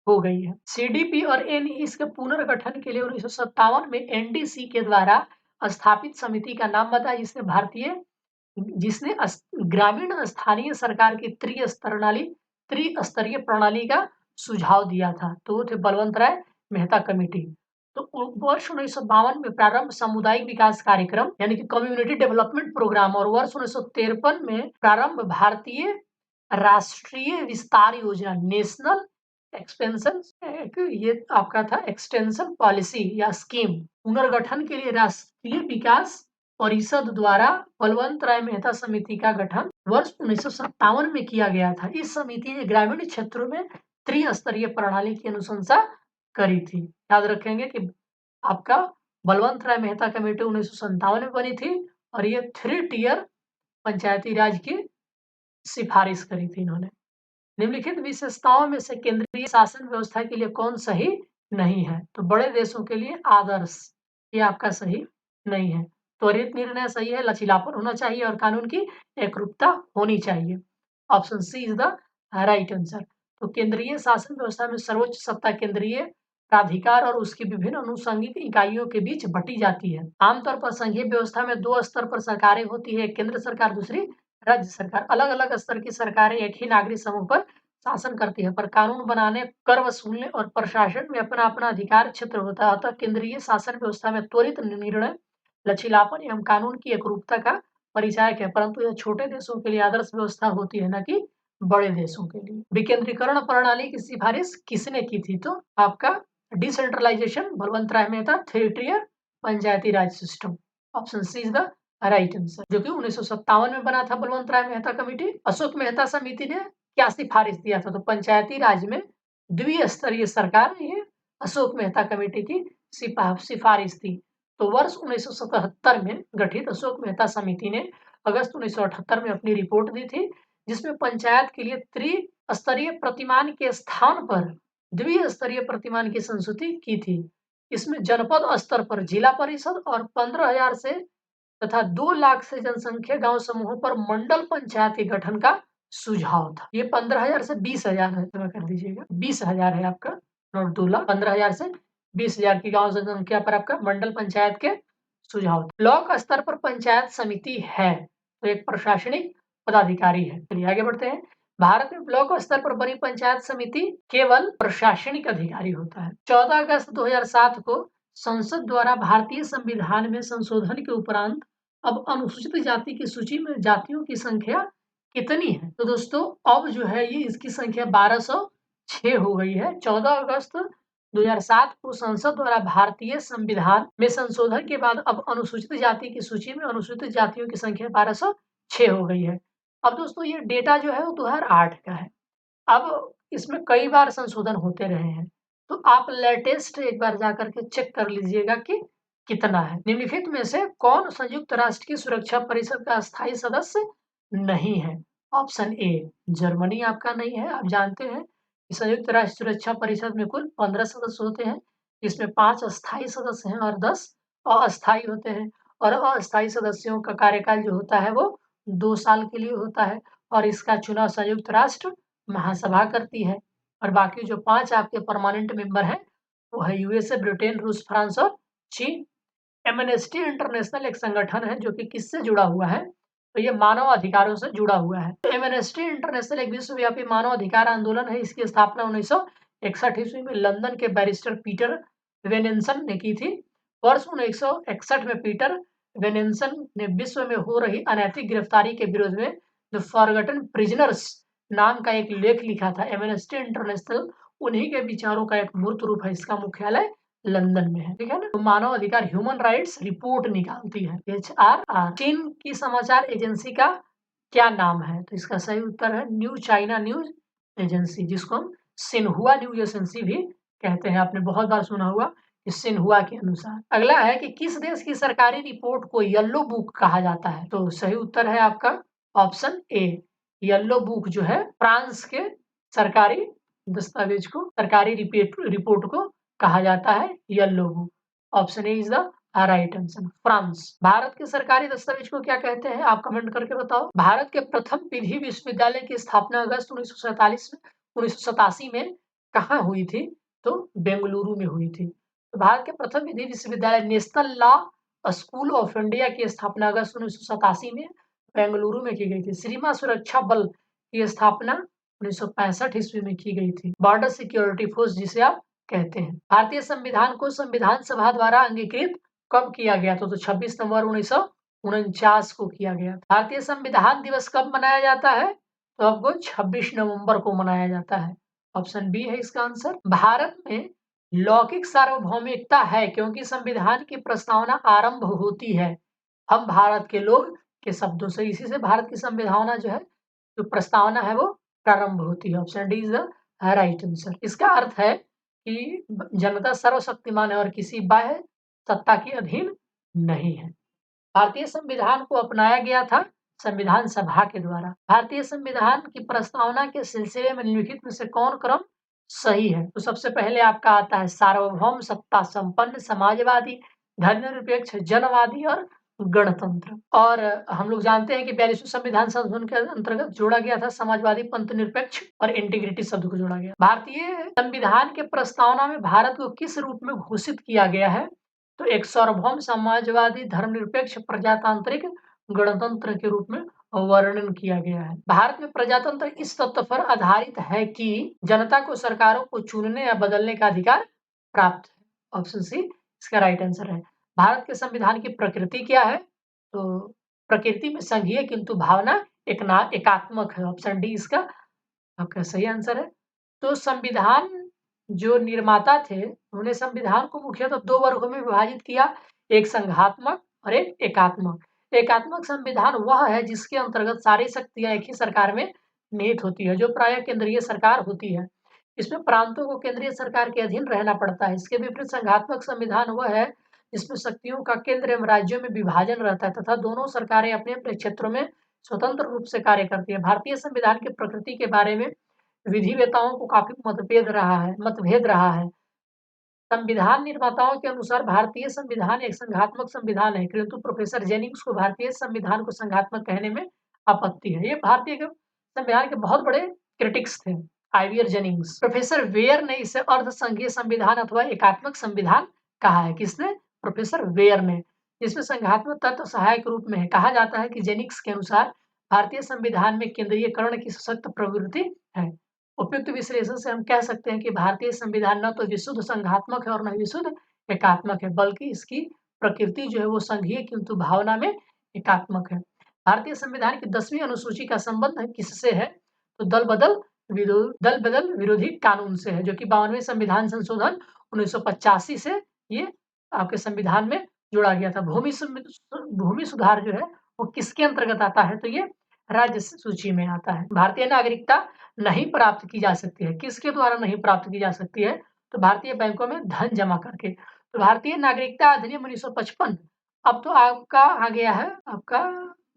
हो गई है। सीडीपी और एनईसी के पुनर्गठन के लिए 1957 में एनडीसी के द्वारा स्थापित समिति का नाम बताया, जिसने ग्रामीण स्थानीय सरकार की त्रिस्तरीय प्रणाली का सुझाव दिया था। तो वो थे बलवंत राय मेहता कमेटी। तो वर्ष 1952 में प्रारंभ सामुदायिक विकास कार्यक्रम यानी कि कम्युनिटी डेवलपमेंट प्रोग्राम, और वर्ष 1953 में प्रारंभ भारतीय राष्ट्रीय विस्तार योजना नेशनल एक्सपेंशन, ये आपका था एक्सटेंशन पॉलिसी या स्कीम। पुनर्गठन के लिए राष्ट्रीय विकास परिषद द्वारा बलवंत राय मेहता समिति का गठन वर्ष 1957 में किया गया था। इस समिति ने ग्रामीण क्षेत्रों में त्रिस्तरीय प्रणाली की अनुशंसा करी थी। याद रखेंगे कि आपका बलवंत राय मेहता कमेटी 1957 में बनी थी और ये 3 टियर पंचायती राज की सिफारिश करी थी इन्होंने। निम्नलिखित विशेषताओं में से केंद्रीय शासन व्यवस्था के लिए कौन सही नहीं है? तो बड़े देशों के लिए आदर्श, ये आपका सही नहीं है। त्वरित निर्णय सही है, लचीलापन होना चाहिए और कानून की एकरूपता होनी चाहिए। Option C is the right answer. तो केंद्रीय शासन व्यवस्था में सर्वोच्च सत्ता केंद्रीय प्राधिकार और उसकी विभिन्न अनुषंगिक इकाइयों के बीच बटी जाती है। आमतौर पर संघीय व्यवस्था में 2 स्तर पर सरकारें होती है, केंद्र सरकार, दूसरी राज्य सरकार। अलग अलग स्तर की सरकारें एक ही नागरिक समूह पर शासन करती है, पर कानून बनाने, कर वसूलने और प्रशासन में अपना अपना अधिकार क्षेत्र होता है। अतः केंद्रीय शासन व्यवस्था में त्वरित निर्णय, लचीलापन एवं कानून की एकरूपता का परिचायक है, परंतु यह छोटे देशों के लिए आदर्श व्यवस्था होती है, न कि बड़े देशों के लिए। विकेंद्रीकरण प्रणाली की सिफारिश किसने की थी? तो आपका decentralisation, Balwant Rai Mehta, 3 tier Panchayati Raj system. Option C is the right answer, जो कि 1957 में बना था बलवंत राय मेहता कमेटी। अशोक मेहता समिति ने क्या सिफारिश दिया था? तो पंचायती राज में द्विस्तरीय सरकार, ये अशोक मेहता कमेटी की सिफारिश थी। तो वर्ष 1977 में गठित अशोक मेहता समिति ने अगस्त 1978 में अपनी रिपोर्ट दी थी, जिसमें पंचायत के लिए त्रिस्तरीय प्रतिमान के स्थान पर द्विस्तरीय प्रतिमान की संस्तुति की थी। इसमें जनपद स्तर पर जिला परिषद और 15,000 से तथा 2 लाख से जनसंख्या गांव समूहों पर मंडल पंचायत के गठन का सुझाव था। ये 15,000 से 20,000 है, तो कर दीजिएगा 20,000 है आपका, नोट 2 लाख, 15,000 से 20,000 की गांव जनसंख्या पर आपका मंडल पंचायत के सुझाव। ब्लॉक स्तर पर पंचायत समिति है तो एक प्रशासनिक पदाधिकारी है। चलिए आगे बढ़ते हैं। भारत में ब्लॉक स्तर पर बनी पंचायत समिति केवल प्रशासनिक अधिकारी होता है। 14 अगस्त 2007 को संसद द्वारा भारतीय संविधान में संशोधन के उपरांत अब अनुसूचित जाति की सूची में जातियों की संख्या कितनी है? तो दोस्तों अब जो है ये इसकी संख्या 1206 हो गई है। 14 अगस्त 2007 को संसद द्वारा भारतीय संविधान में संशोधन के बाद अब अनुसूचित जाति की सूची में अनुसूचित जातियों की संख्या 1206 हो गई है। अब दोस्तों ये डेटा जो है वो 2008 का है। अब इसमें कई बार संशोधन होते रहे हैं, तो आप लेटेस्ट एक बार जाकर के चेक कर लीजिएगा कि कितना है। निम्नलिखित में से कौन संयुक्त राष्ट्र की सुरक्षा परिषद का स्थायी सदस्य नहीं है? ऑप्शन ए जर्मनी आपका नहीं है। आप जानते हैं कि संयुक्त राष्ट्र सुरक्षा परिषद में कुल 15 सदस्य होते हैं, जिसमें 5 स्थायी सदस्य हैं और 10 अस्थायी होते हैं। और अस्थायी सदस्यों का कार्यकाल जो होता है वो 2 साल के लिए होता है और इसका चुनाव संयुक्त राष्ट्र महासभा करती है। और बाकी जो 5 आपके परमानेंट मेंबर हैं वो है यूएसए, ब्रिटेन, रूस, फ्रांस और चीन। एमनेस्टी इंटरनेशनल एक संगठन है जो कि किससे जुड़ा हुआ है? तो ये मानव अधिकारों से जुड़ा हुआ है। एमनेस्टी इंटरनेशनल एक विश्वव्यापी मानव अधिकार आंदोलन है। इसकी स्थापना 1961 ईस्वी में लंदन के बैरिस्टर पीटर वेनेंसन ने की थी। वर्ष 1961 में पीटर वेनेंसन ने विश्व में हो रही अनैतिक गिरफ्तारी के विरोध में द फॉरगटन प्रिजनर्स नाम का एक लेख लिखा था। एमनेस्टी इंटरनेशनल उन्हीं के विचारों का एक मूर्त रूप है। इसका मुख्यालय लंदन में है, ठीक है ना। तो मानव अधिकार ह्यूमन राइट्स रिपोर्ट निकालती है, HRR। चीन की समाचार एजेंसी का क्या नाम है? तो इसका सही उत्तर है न्यू चाइना न्यूज एजेंसी, जिसको हम सिन्हुआ न्यूज एजेंसी भी कहते हैं। आपने बहुत बार सुना होगा कि सिन्हुआ के अनुसार। अगला है कि किस देश की सरकारी रिपोर्ट को येलो बुक कहा जाता है? तो सही उत्तर है आपका ऑप्शन ए। येलो बुक जो है फ्रांस के सरकारी दस्तावेज को, सरकारी रिपोर्ट को कहा जाता है yellow book. Option A is the right answer, France. Bharat के सरकारी दस्तावेज को क्या कहते हैं? आप कमेंट करके बताओ। भारत के प्रथम विधि विश्वविद्यालय की स्थापना अगस्त 1987 में कहाँ हुई थी? तो बेंगलुरु में हुई थी। तो भारत के प्रथम विधि विश्वविद्यालय national law school of India की स्थापना अगस्त 1987 में बेंगलुरु में की गई थी। सीमा सुरक्षा बल की स्थापना 1965 ईस्वी में की गई थी। बॉर्डर सिक्योरिटी फोर्स जिसे आप कहते हैं। भारतीय संविधान को संविधान सभा द्वारा अंगीकृत कब किया गया था? तो 26 नवंबर 1949 को किया गया। भारतीय संविधान दिवस कब मनाया जाता है? तो आपको 26 नवंबर को मनाया जाता है। ऑप्शन बी है इसका आंसर। भारत में लौकिक सार्वभौमिकता है क्योंकि संविधान की प्रस्तावना आरंभ होती है हम भारत के लोग के शब्दों से। इसी से भारत की संविधान जो है, जो प्रस्तावना है, वो प्रारंभ होती है। Option D is the right answer. इसका अर्थ है कि जनता सर्वशक्तिमान है और किसी बाह्य सत्ता के अधीन नहीं है। भारतीय संविधान को अपनाया गया था संविधान सभा के द्वारा। भारतीय संविधान की प्रस्तावना के सिलसिले में निम्नलिखित में से कौन क्रम सही है? तो सबसे पहले आपका आता है सार्वभौम, सत्ता संपन्न, समाजवादी, धर्मनिरपेक्ष, जनवादी और गणतंत्र। और हम लोग जानते हैं कि 42वें संविधान संशोधन के अंतर्गत जोड़ा गया था समाजवादी, पंथ निरपेक्ष और इंटीग्रिटी शब्द को जोड़ा गया। भारतीय संविधान के प्रस्तावना में भारत को किस रूप में घोषित किया गया है? तो एक सार्वभौम, समाजवादी, धर्मनिरपेक्ष, प्रजातांत्रिक, गणतंत्र के रूप में वर्णन किया गया है। भारत में प्रजातंत्र इस तथ्य पर आधारित है कि जनता को सरकारों को चुनने या बदलने का अधिकार प्राप्त है। ऑप्शन सी इसका राइट आंसर है। भारत के संविधान की प्रकृति क्या है? तो प्रकृति में संघीय किंतु भावना एकात्मक है। ऑप्शन डी इसका आपका सही आंसर है। तो संविधान जो निर्माता थे उन्होंने संविधान को मुख्यतः दो वर्गों में विभाजित किया, एक संघात्मक और एक एकात्मक। एकात्मक संविधान वह है जिसके अंतर्गत सारी शक्तियां एक ही सरकार में निहित होती है, जो प्रायः केंद्रीय सरकार होती है। इसमें प्रांतों को केंद्रीय सरकार के अधीन रहना पड़ता है। इसके विपरीत संघात्मक संविधान वह है जिसमें शक्तियों का केंद्र एवं राज्यों में विभाजन रहता है तथा दोनों सरकारें अपने अपने क्षेत्रों में स्वतंत्र रूप से कार्य करती है। भारतीय संविधान की प्रकृति के बारे में विधिवेताओं को काफी मतभेद रहा है। संविधान निर्माताओं के अनुसार भारतीय संविधान एक संघात्मक संविधान है, किंतु प्रोफेसर जेनिंग्स को भारतीय संविधान को संघात्मक कहने में आपत्ति है। ये भारतीय के संविधान के बहुत बड़े क्रिटिक्स थे, आईवीआर जेनिंग्स। प्रोफेसर वेयर ने इसे अर्ध संघीय संविधान अथवा एकात्मक संविधान कहा है। किसने? प्रोफेसर वेयर ने। जिसमें संघात्मक तत्व सहायक रूप में है। कहा जाता है कि जेनिंग्स के अनुसार भारतीय संविधान में केंद्रीयकरण की सशक्त प्रवृत्ति है। उपयुक्त विश्लेषण से हम कह सकते हैं कि भारतीय संविधान न तो विशुद्ध संघात्मक है और न विशुद्ध एकात्मक है, बल्कि इसकी प्रकृति जो है वो संघीय किंतु भावना में एकात्मक है। भारतीय संविधान की 10वीं अनुसूची का संबंध किससे है? तो दल बदल विरोधी कानून से है, जो कि 52वें संविधान संशोधन 1985 से ये आपके संविधान में जोड़ा गया था। भूमि सुधार जो है वो किसके अंतर्गत आता है? तो ये राज्य सूची में आता है। भारतीय नागरिकता नहीं प्राप्त की जा सकती है। किसके द्वारा नहीं प्राप्त की जा सकती है? तो भारतीय बैंकों में धन जमा करके। तो भारतीय नागरिकता अधिनियम 1955 अब तो आपका आ गया है, आपका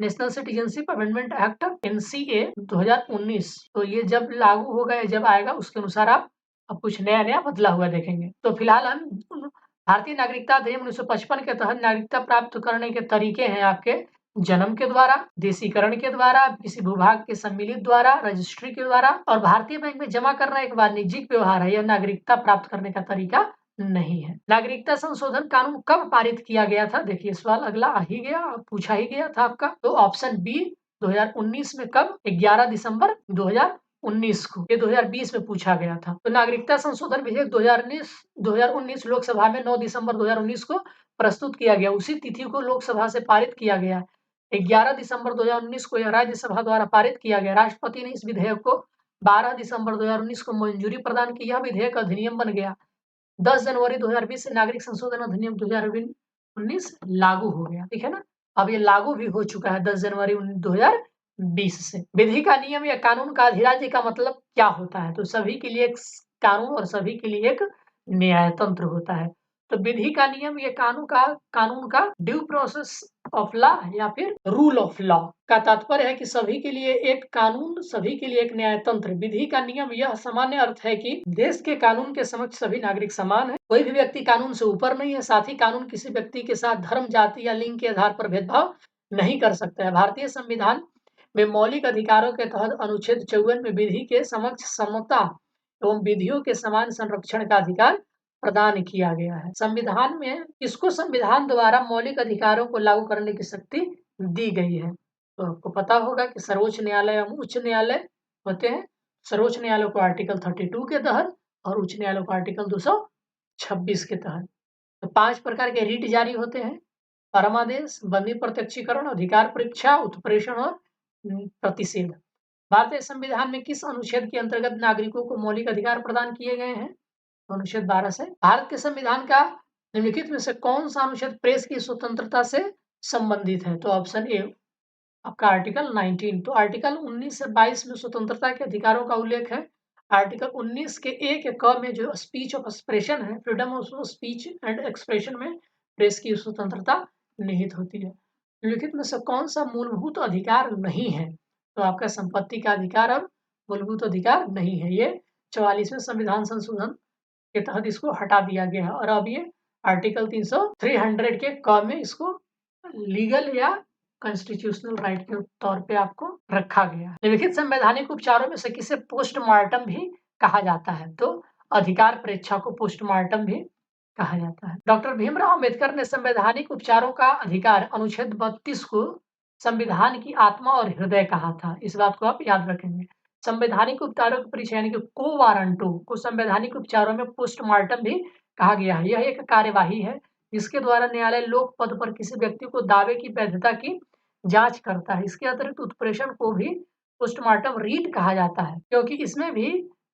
national citizenship amendment act NCA 2019। तो ये जब लागू होगा, जब आएगा, उसके अनुसार आप अब कुछ नया नया बदला हुआ देखेंगे। तो फिलहाल हम भारतीय नागरिकता अधिनियम 1955 के तहत नागरिकता प्राप्त करने के तरीके हैं आपके जन्म के द्वारा, देशीकरण के द्वारा, किसी भूभाग के सम्मिलित द्वारा, रजिस्ट्री के द्वारा, और भारतीय बैंक में जमा करना एक वाणिज्यिक व्यवहार है। यह नागरिकता प्राप्त करने का तरीका नहीं है। नागरिकता संशोधन कानून कब पारित किया गया था? देखिए सवाल अगला आ ही गया, पूछा ही गया था आपका। तो ऑप्शन बी 2019 में। कब? 11 दिसंबर 2019 2019 को, ये 2020 में पूछा गया था। तो नागरिकता संशोधन विधेयक 2019 लोकसभा में 9 दिसंबर 2019 को प्रस्तुत किया गया। उसी तिथि को लोकसभा से पारित किया गया। 11 दिसंबर 2019 को यह राज्यसभा द्वारा पारित किया गया। राष्ट्रपति ने इस विधेयक को 12 दिसंबर 2019 को मंजूरी प्रदान की। यह विधेयक अधिनियम बन गया। 10 जनवरी 2020 से नागरिक संशोधन अधिनियम 2019 लागू हो गया। ठीक है ना? अब ये लागू भी हो चुका है 10 जनवरी 2020 से। विधि का नियम या कानून का अधिराज्य का मतलब क्या होता है? तो सभी के लिए एक कानून और सभी के लिए एक न्यायतंत्र होता है। तो विधि का नियम या कानून का ड्यू प्रोसेस ऑफ लॉ या फिर रूल ऑफ लॉ का तात्पर्य है कि सभी के लिए एक कानून, सभी के लिए एक न्यायतंत्र। विधि का नियम यह सामान्य अर्थ है कि देश के कानून के समक्ष सभी नागरिक समान है। कोई भी व्यक्ति कानून से ऊपर नहीं है। साथ ही कानून किसी व्यक्ति के साथ धर्म, जाति या लिंग के आधार पर भेदभाव नहीं कर सकता है। भारतीय संविधान में मौलिक अधिकारों के तहत अनुच्छेद 54 में विधि के समक्ष समता एवं विधियों के समान संरक्षण का अधिकार प्रदान किया गया है। संविधान में इसको संविधान द्वारा मौलिक अधिकारों को लागू करने की शक्ति दी गई है। तो आपको पता होगा कि सर्वोच्च न्यायालय एवं उच्च न्यायालय होते हैं। सर्वोच्च न्यायालय को आर्टिकल 32 के तहत और उच्च न्यायालय को आर्टिकल 226 के तहत। तो 5 प्रकार के रीट जारी होते हैं: परमादेश, बंदी प्रत्यक्षीकरण, अधिकार परीक्षा, उत्प्रेषण और प्रतिषेध। भारतीय संविधान में किस अनुच्छेद के अंतर्गत नागरिकों को मौलिक अधिकार प्रदान किए गए हैं? अनुच्छेद 12 से। भारत के संविधान का निम्नलिखित में से कौन सा अनुच्छेद प्रेस की स्वतंत्रता से संबंधित है? तो ऑप्शन ए आपका आर्टिकल 19। तो आर्टिकल 19 से 22 में स्वतंत्रता के अधिकारों का उल्लेख है। आर्टिकल 19 के ए के क में जो स्पीच ऑफ एक्सप्रेशन है, freedom of speech and expression में प्रेस की स्वतंत्रता निहित होती है। निम्नलिखित में से कौन सा मूलभूत अधिकार नहीं है? तो आपका संपत्ति का अधिकार और मूलभूत अधिकार नहीं है। ये 44वें संविधान संशोधन के तहत इसको हटा दिया गया है और अब ये आर्टिकल 300 के क में इसको लीगल या कॉन्स्टिट्यूशनल राइट के तौर पे आपको रखा गया है। निम्नलिखित संवैधानिक उपचारों में से किसे पोस्टमार्टम भी कहा जाता है? तो अधिकार परीक्षा को पोस्टमार्टम भी कहा जाता है। डॉक्टर भीमराव अंबेडकर ने संवैधानिक उपचारों का अधिकार अनुच्छेद 32 को संविधान की आत्मा और हृदय कहा था। इस बात को आप याद रखेंगे। संवैधानिक उपचारों की परीक्षा यानी कि को वारंटो को संवैधानिक उपचारों में पोस्टमार्टम भी कहा गया है। यह एक कार्यवाही है जिसके द्वारा न्यायालय लोक पद पर किसी व्यक्ति को दावे की वैधता की जांच करता है। इसके अतिरिक्त उत्प्रेषण को भी पोस्टमार्टम रीट कहा जाता है क्योंकि इसमें भी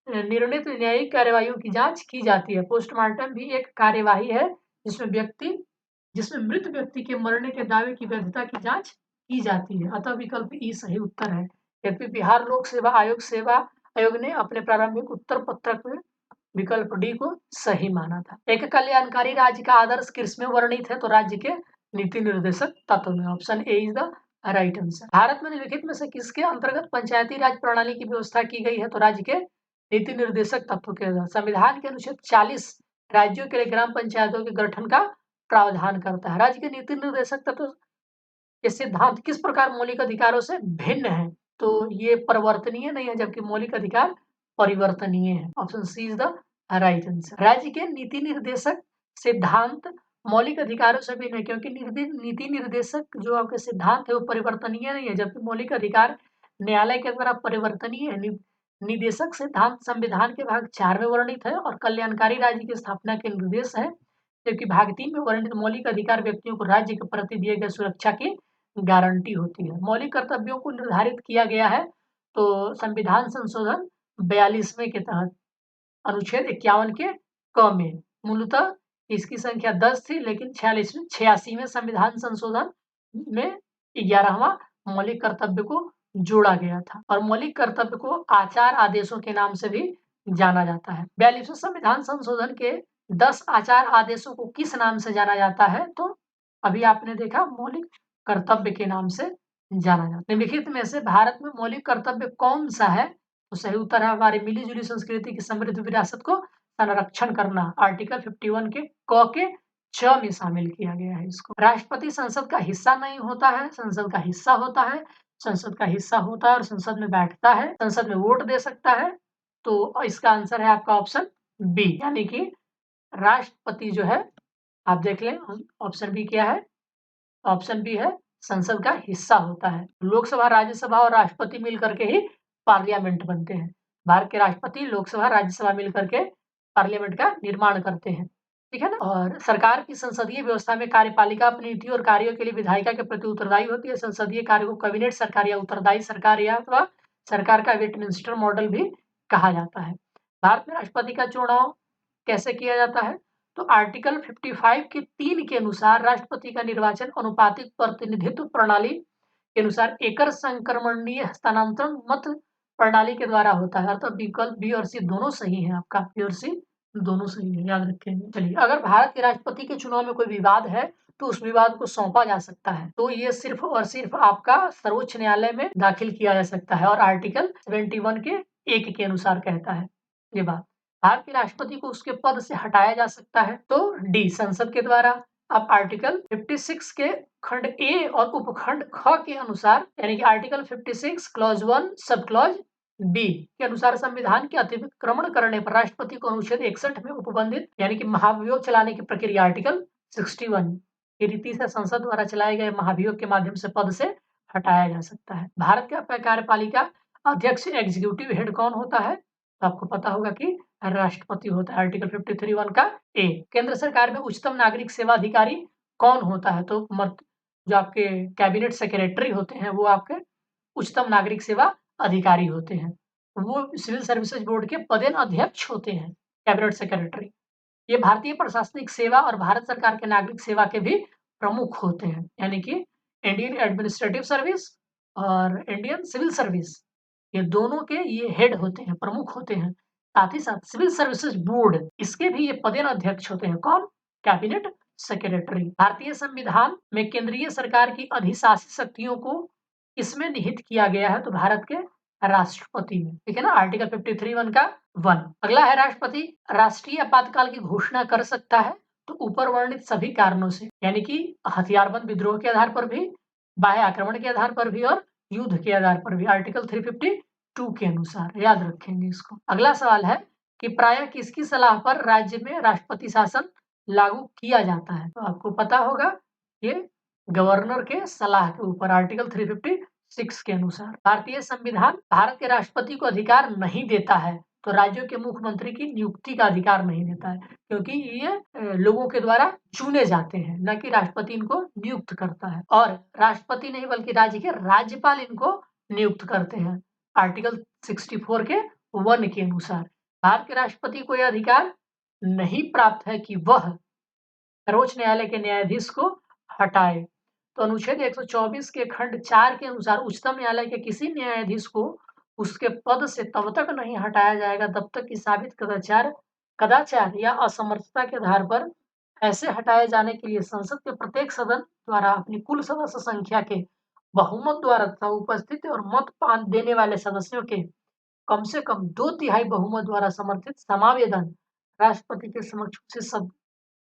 निर्णित न्यायिक कार्यवाहियों की जांच की जाती है। पोस्टमार्टम भी एक कार्यवाही है जिसमें मृत व्यक्ति के मरने के दावे की वैधता की जांच की जाती है। अतः विकल्प ई सही उत्तर है। यद्यपि बिहार लोक सेवा आयोग ने अपने प्रारंभिक उत्तर पत्रक में विकल्प डी को सही माना था। एक कल्याणकारी राज्य का आदर्श किसमें वर्णित है? तो राज्य के नीति निर्देशक तत्व में। Option A is the right answer. Bharat में निम्नलिखित में से किसके अंतर्गत पंचायती राज प्रणाली की व्यवस्था की गई है? तो राज्य के नीति निर्देशक तत्व के अंतर्गत। संविधान के अनुच्छेद 40 राज्यों के लिए ग्राम पंचायतों के गठन का प्रावधान करता है। राज्य के नीति निर्देशक तत्व के सिद्धांत किस प्रकार मौलिक अधिकारों से भिन्न है? तो ये परिवर्तनीय नहीं है जबकि मौलिक अधिकार परिवर्तनीय है। Option C is the right answer. राज्य के नीति निर्देशक सिद्धांत मौलिक अधिकारों से भिन्न है क्योंकि नीति निर्देशक जो आपके सिद्धांत है वो परिवर्तनीय नहीं है जबकि मौलिक अधिकार न्यायालय के द्वारा परिवर्तनीय है। निदेशक सिद्धांत संविधान के भाग 4 में वर्णित है और कल्याणकारी राज्य की स्थापना के निर्देश है, जबकि भाग 3 में वर्णित मौलिक अधिकार व्यक्तियों को राज्य के प्रति दिए गए सुरक्षा की गारंटी होती है। मौलिक कर्तव्यों को निर्धारित किया गया है तो संविधान संशोधन 42वें के तहत अनुच्छेद 51 के क में। मूलतः इसकी संख्या 10 थी लेकिन 86वें संविधान संशोधन में 11वां मौलिक कर्तव्य को जोड़ा गया था और मौलिक कर्तव्य को आचार आदेशों के नाम से भी जाना जाता है। 42वें संविधान संशोधन के 10 आचार आदेशों को किस नाम से जाना जाता है? तो अभी आपने देखा मौलिक कर्तव्य के नाम से जाना जाता है। निम्नलिखित में से भारत में मौलिक कर्तव्य कौन सा है? तो सही उत्तर है हमारी मिली जुली संस्कृति की समृद्ध विरासत को संरक्षण करना। आर्टिकल 51 के क के च में शामिल किया गया है इसको। राष्ट्रपति संसद का हिस्सा नहीं होता है, संसद का हिस्सा होता है। संसद का हिस्सा होता है और संसद में बैठता है, संसद में वोट दे सकता है। तो इसका आंसर है आपका ऑप्शन बी, यानी कि राष्ट्रपति जो है आप देख लें ऑप्शन बी क्या है? ऑप्शन बी है संसद का हिस्सा होता है। लोकसभा, राज्यसभा और राष्ट्रपति मिलकर के ही पार्लियामेंट बनते हैं। भारत के राष्ट्रपति, लोकसभा, राज्यसभा मिलकर के पार्लियामेंट का निर्माण करते हैं। ठीक है ना? और सरकार की संसदीय व्यवस्था में कार्यपालिका अपनी नीति और कार्यों के लिए विधायिका के प्रति उत्तरदायी होती है। संसदीय कार्य को कैबिनेट सरकार या उत्तरदायी सरकार या अथवा सरकार का वेस्टमिंस्टर मॉडल भी कहा जाता है। भारत में राष्ट्रपति का चुनाव कैसे किया जाता है? तो आर्टिकल 55 के 3 के अनुसार राष्ट्रपति का निर्वाचन अनुपातिक प्रतिनिधित्व प्रणाली के अनुसार एकल संक्रमणीय हस्तांतरण मत प्रणाली के द्वारा होता है। अर्थात विकल्प बी और सी दोनों सही है, आपका बी और सी दोनों सही है, याद रखेंगे। चलिए, अगर भारत के राष्ट्रपति के चुनाव में कोई विवाद है तो उस विवाद को सौंपा जा सकता है, तो ये सिर्फ और सिर्फ आपका सर्वोच्च न्यायालय में दाखिल किया जा सकता है और आर्टिकल 71 के 1 के अनुसार कहता है ये बात। भारत के राष्ट्रपति को उसके पद से हटाया जा सकता है, तो डी संसद के द्वारा। अब आर्टिकल 56 के खंड ए और उपखंड ख के अनुसार, यानी कि article 56 clause 1 sub clause B के अनुसार संविधान के अतिक्रमण करने पर राष्ट्रपति को अनुच्छेद 61 में उपबंधित यानी कि महाभियोग चलाने की प्रक्रिया आर्टिकल 61 की रीति से संसद द्वारा चलाए गए महाभियोग के माध्यम से पद से हटाया जा सकता है। भारत का कार्यपालिका अध्यक्ष एग्जीक्यूटिव हेड कौन होता है? तो आपको पता होगा कि राष्ट्रपति होता है, आर्टिकल 53(1) का ए। केंद्र सरकार में उच्चतम नागरिक सेवा अधिकारी कौन होता है? तो जो आपके कैबिनेट सेक्रेटरी होते हैं वो आपके उच्चतम नागरिक सेवा अधिकारी होते हैं। वो सिविल सर्विसेज बोर्ड के पदेन अध्यक्ष होते हैं, कैबिनेट सेक्रेटरी। ये भारतीय प्रशासनिक सेवा और भारत सरकार के नागरिक सेवा के भी प्रमुख होते हैं, यानी कि इंडियन एडमिनिस्ट्रेटिव सर्विस और इंडियन सिविल सर्विस, ये दोनों के ये हेड होते हैं, प्रमुख होते हैं। साथ ही साथ सिविल सर्विसेज बोर्ड, इसके भी ये पदेन अध्यक्ष होते हैं। कौन? Cabinet secretary. भारतीय संविधान में केंद्रीय सरकार की अधिशासी शक्तियों को किसमें निहित किया गया है? तो भारत के राष्ट्रपति में। ठीक है ना? आर्टिकल 53(1) का 1। अगला है राष्ट्रपति राष्ट्रीय आपातकाल की घोषणा कर सकता है तो ऊपर वर्णित सभी कारणों से, यानी कि हथियारबंद विद्रोह के आधार पर भी, बाह्य आक्रमण के आधार पर भी और युद्ध के आधार पर भी, आर्टिकल 352 के अनुसार। याद रखेंगे इसको। अगला सवाल है कि प्रायः किसकी सलाह पर राज्य में राष्ट्रपति शासन लागू किया जाता है? तो आपको पता होगा ये गवर्नर के सलाह के ऊपर, आर्टिकल 356 के अनुसार। भारतीय संविधान भारत के राष्ट्रपति को अधिकार नहीं देता है, तो राज्यों के मुख्यमंत्री की नियुक्ति का अधिकार नहीं देता है, क्योंकि ये लोगों के द्वारा चुने जाते हैं, न कि राष्ट्रपति इनको नियुक्त करता है। और राष्ट्रपति नहीं बल्कि राज्य के राज्यपाल इनको नियुक्त करते हैं, आर्टिकल 64 के 1 के अनुसार। भारत के राष्ट्रपति को यह अधिकार नहीं प्राप्त है कि वह सर्वोच्च न्यायालय के न्यायाधीश को हटाए। तो अनुच्छेद 124 के खंड 4 के अनुसार उच्चतम न्यायालय के किसी न्यायाधीश को उसके पद से तब तक नहीं हटाया जाएगा तब तक कि साबित कदाचार या असमर्थता के आधार पर ऐसे हटाए जाने के लिए संसद के प्रत्येक सदन द्वारा अपनी कुल सदस्य संख्या के बहुमत द्वारा तथा उपस्थित और मत देने वाले सदस्यों के कम से कम 2/3 बहुमत द्वारा समर्थित समावेदन राष्ट्रपति के समक्ष उसे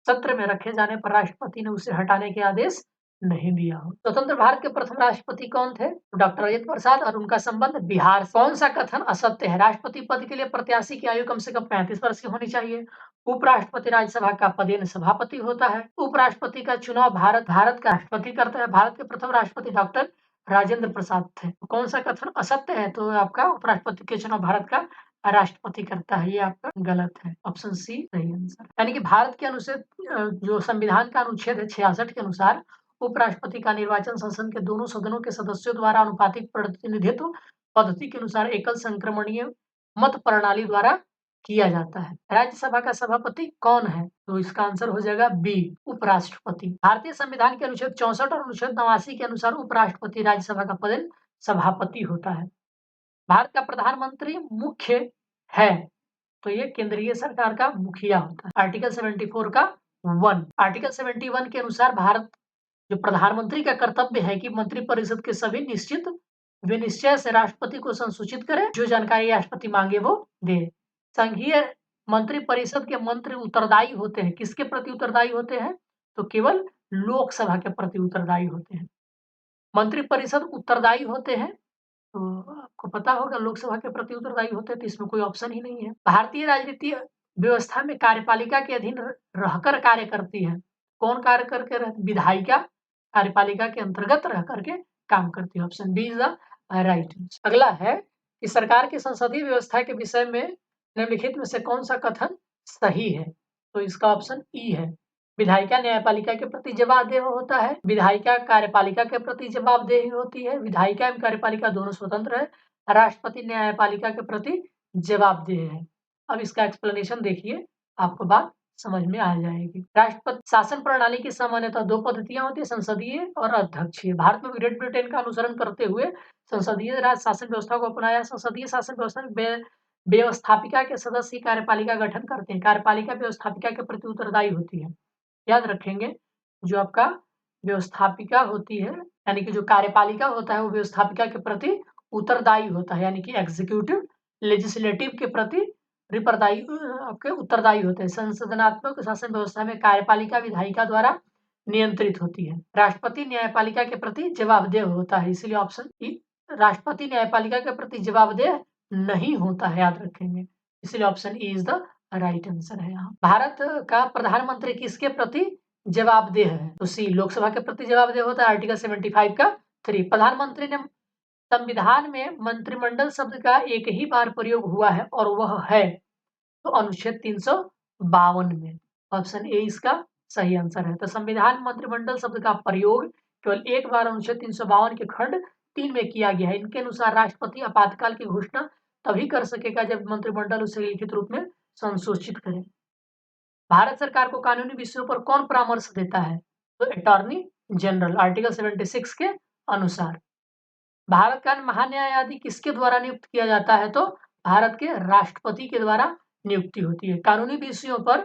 सत्र में रखे जाने पर राष्ट्रपति ने उसे हटाने के आदेश नहीं दिया हो। स्वतंत्र भारत के प्रथम राष्ट्रपति कौन थे? डॉक्टर राजेंद्र प्रसाद, और उनका संबंध बिहार से। कौन सा कथन असत्य है? राष्ट्रपति पद के लिए प्रत्याशी की आयु कम से कम 35 वर्ष की होनी चाहिए। उपराष्ट्रपति राज्यसभा का पदेन सभापति होता है। उपराष्ट्रपति का चुनाव भारत का राष्ट्रपति करता है। भारत के प्रथम राष्ट्रपति डॉक्टर राजेंद्र प्रसाद थे। कौन सा कथन असत्य है? तो आपका उपराष्ट्रपति के चुनाव भारत का राष्ट्रपति करता है, ये आपका गलत है। ऑप्शन सी सही आंसर। यानी कि भारत के अनुच्छेद जो संविधान का अनुच्छेद है 66 के अनुसार उपराष्ट्रपति का निर्वाचन संसद के दोनों सदनों के सदस्यों द्वारा अनुपातिक प्रतिनिधित्व पद्धति के अनुसार एकल संक्रमणीय मत प्रणाली द्वारा किया जाता है। राज्यसभा का सभापति कौन है? तो इसका आंसर हो जाएगा बी, उपराष्ट्रपति। भारतीय संविधान के अनुच्छेद 64 और अनुच्छेद 89 के अनुसार उपराष्ट्रपति राज्यसभा का पद सभापति होता है। भारत का प्रधानमंत्री मुख्य है, तो ये केंद्रीय सरकार का मुखिया होता है, आर्टिकल 74 का 1। आर्टिकल 71 के अनुसार भारत जो प्रधानमंत्री का कर्तव्य है कि मंत्रिपरिषद के सभी निश्चित विनिश्चय से राष्ट्रपति को संसूचित करे, जो जानकारी राष्ट्रपति मांगे वो दे। संघीय मंत्रिपरिषद के मंत्री उत्तरदायी होते हैं, किसके प्रति उत्तरदायी होते हैं? तो केवल लोकसभा के प्रति उत्तरदायी होते हैं। मंत्रिपरिषद उत्तरदायी होते हैं, तो आपको पता होगा लोकसभा के प्रति उत्तरदायी होते हैं, तो इसमें कोई ऑप्शन ही नहीं है। भारतीय राजनीतिक व्यवस्था में कार्यपालिका के अधीन रहकर कार्य करती है। कौन कार्य करके? विधायिका कार्यपालिका के अंतर्गत रह करके काम करती है। Option B is the right. अगला है कि सरकार की संसदीय व्यवस्था के विषय में निम्नलिखित में से कौन-सा कथन सही है? तो इसका ऑप्शन ई है। विधायिका न्यायपालिका के प्रति जवाबदेह होता है, विधायिका कार्यपालिका के प्रति जवाबदेही होती है, विधायिका एवं कार्यपालिका दोनों स्वतंत्र है, राष्ट्रपति न्यायपालिका के प्रति जवाबदेह है। अब इसका एक्सप्लेनेशन देखिए, आपको बात समझ में आ जाएगी। राष्ट्रपति शासन प्रणाली की सामान्यतः 2 पद्धतियाँ होती हैं, संसदीय और अध्यक्षीय। भारत में ग्रेट ब्रिटेन का अनुसरण करते हुए संसदीय राज शासन व्यवस्था को अपनाया। संसदीय शासन व्यवस्था में व्यवस्थापिका के सदस्य कार्यपालिका गठन करते हैं। कार्यपालिका व्यवस्थापिका के प्रति उत्तरदायी होती है। याद रखेंगे, जो आपका व्यवस्थापिका होती है, यानी कि जो कार्यपालिका होता है, वो व्यवस्थापिका के प्रति उत्तरदायी होता है, यानी कि एग्जीक्यूटिव लेजिस्लेटिव के प्रति आपके उत्तरदायी होते हैं। संसदनात्मक शासन व्यवस्था में कार्यपालिका विधायिका द्वारा नियंत्रित होती है। राष्ट्रपति न्यायपालिका के प्रति जवाबदेह होता है, इसलिए ऑप्शन ई राष्ट्रपति न्यायपालिका के प्रति जवाबदेह नहीं होता है, याद रखेंगे, इसलिए option E is the right answer है यहाँ। भारत का प्रधानमंत्री किसके प्रति जवाबदेह है? तो सी लोकसभा के प्रति जवाबदेह होता है, आर्टिकल 75 का 3। प्रधानमंत्री ने संविधान में मंत्रिमंडल शब्द का एक ही बार प्रयोग हुआ है और वह है तो अनुच्छेद 352 में। ऑप्शन ए इसका सही आंसर है। तो संविधान मंत्रिमंडल शब्द का प्रयोग केवल एक बार अनुच्छेद 352 के खंड 3 में किया गया है। इनके अनुसार राष्ट्रपति आपातकाल की घोषणा तभी कर सकेगा जब मंत्रिमंडल उसे लिखित रूप में संसूचित करे। भारत सरकार को कानूनी विषयों पर कौन परामर्श देता है? तो अटॉर्नी जनरल, आर्टिकल 76 के अनुसार। भारत का महान्यायाधीश किसके द्वारा नियुक्त किया जाता है? तो भारत के राष्ट्रपति के द्वारा नियुक्ति होती है। कानूनी विषयों पर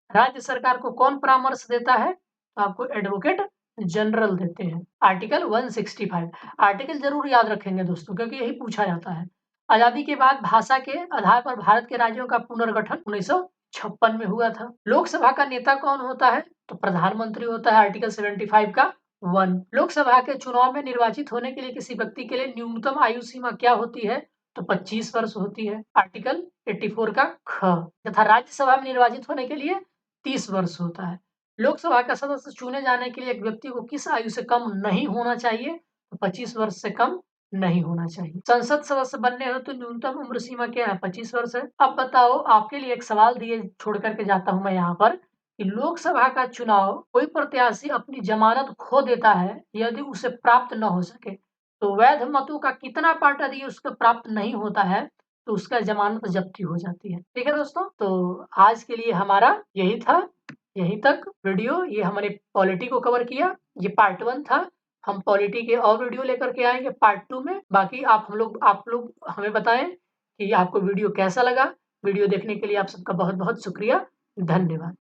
राज्य सरकार को कौन परामर्श देता है? तो आपको एडवोकेट जनरल देते हैं। आर्टिकल 165 आर्टिकल जरूर याद रखेंगे दोस्तों, क्योंकि यही पूछा जाता है। आजादी के बाद भाषा के आधार पर भारत के राज्यों का पुनर्गठन 1956 में हुआ था। लोकसभा का नेता कौन होता है? तो प्रधानमंत्री होता है, आर्टिकल 75 का 1। लोकसभा के चुनाव में निर्वाचित होने के लिए किसी व्यक्ति के लिए न्यूनतम आयु सीमा क्या होती है? तो 25 वर्ष होती है, आर्टिकल 84 का ख। तथा राज्यसभा में निर्वाचित होने के लिए 30 वर्ष होता है। लोकसभा का सदस्य चुने जाने के लिए एक व्यक्ति को किस आयु से कम नहीं होना चाहिए? तो 25 वर्ष से कम नहीं होना चाहिए। संसद सदस्य बनने हो तो न्यूनतम उम्र सीमा क्या है? 25 वर्ष है। अब बताओ, आपके लिए एक सवाल दिए छोड़ करके जाता हूं मैं यहाँ पर कि लोकसभा का चुनाव कोई प्रत्याशी अपनी जमानत खो देता है यदि उसे प्राप्त न हो सके, तो वैध मतों का कितना पार्ट यदि उसको प्राप्त नहीं होता है तो उसका जमानत जब्ती हो जाती है। ठीक है दोस्तों, तो आज के लिए हमारा यही था, यहीं तक वीडियो। ये हमने पॉलिटी को कवर किया, ये पार्ट 1 था। हम पॉलिटी के और वीडियो लेकर के आएंगे पार्ट 2 में। बाकी आप लोग हमें बताएं कि आपको वीडियो कैसा लगा। वीडियो देखने के लिए आप सबका बहुत बहुत शुक्रिया, धन्यवाद।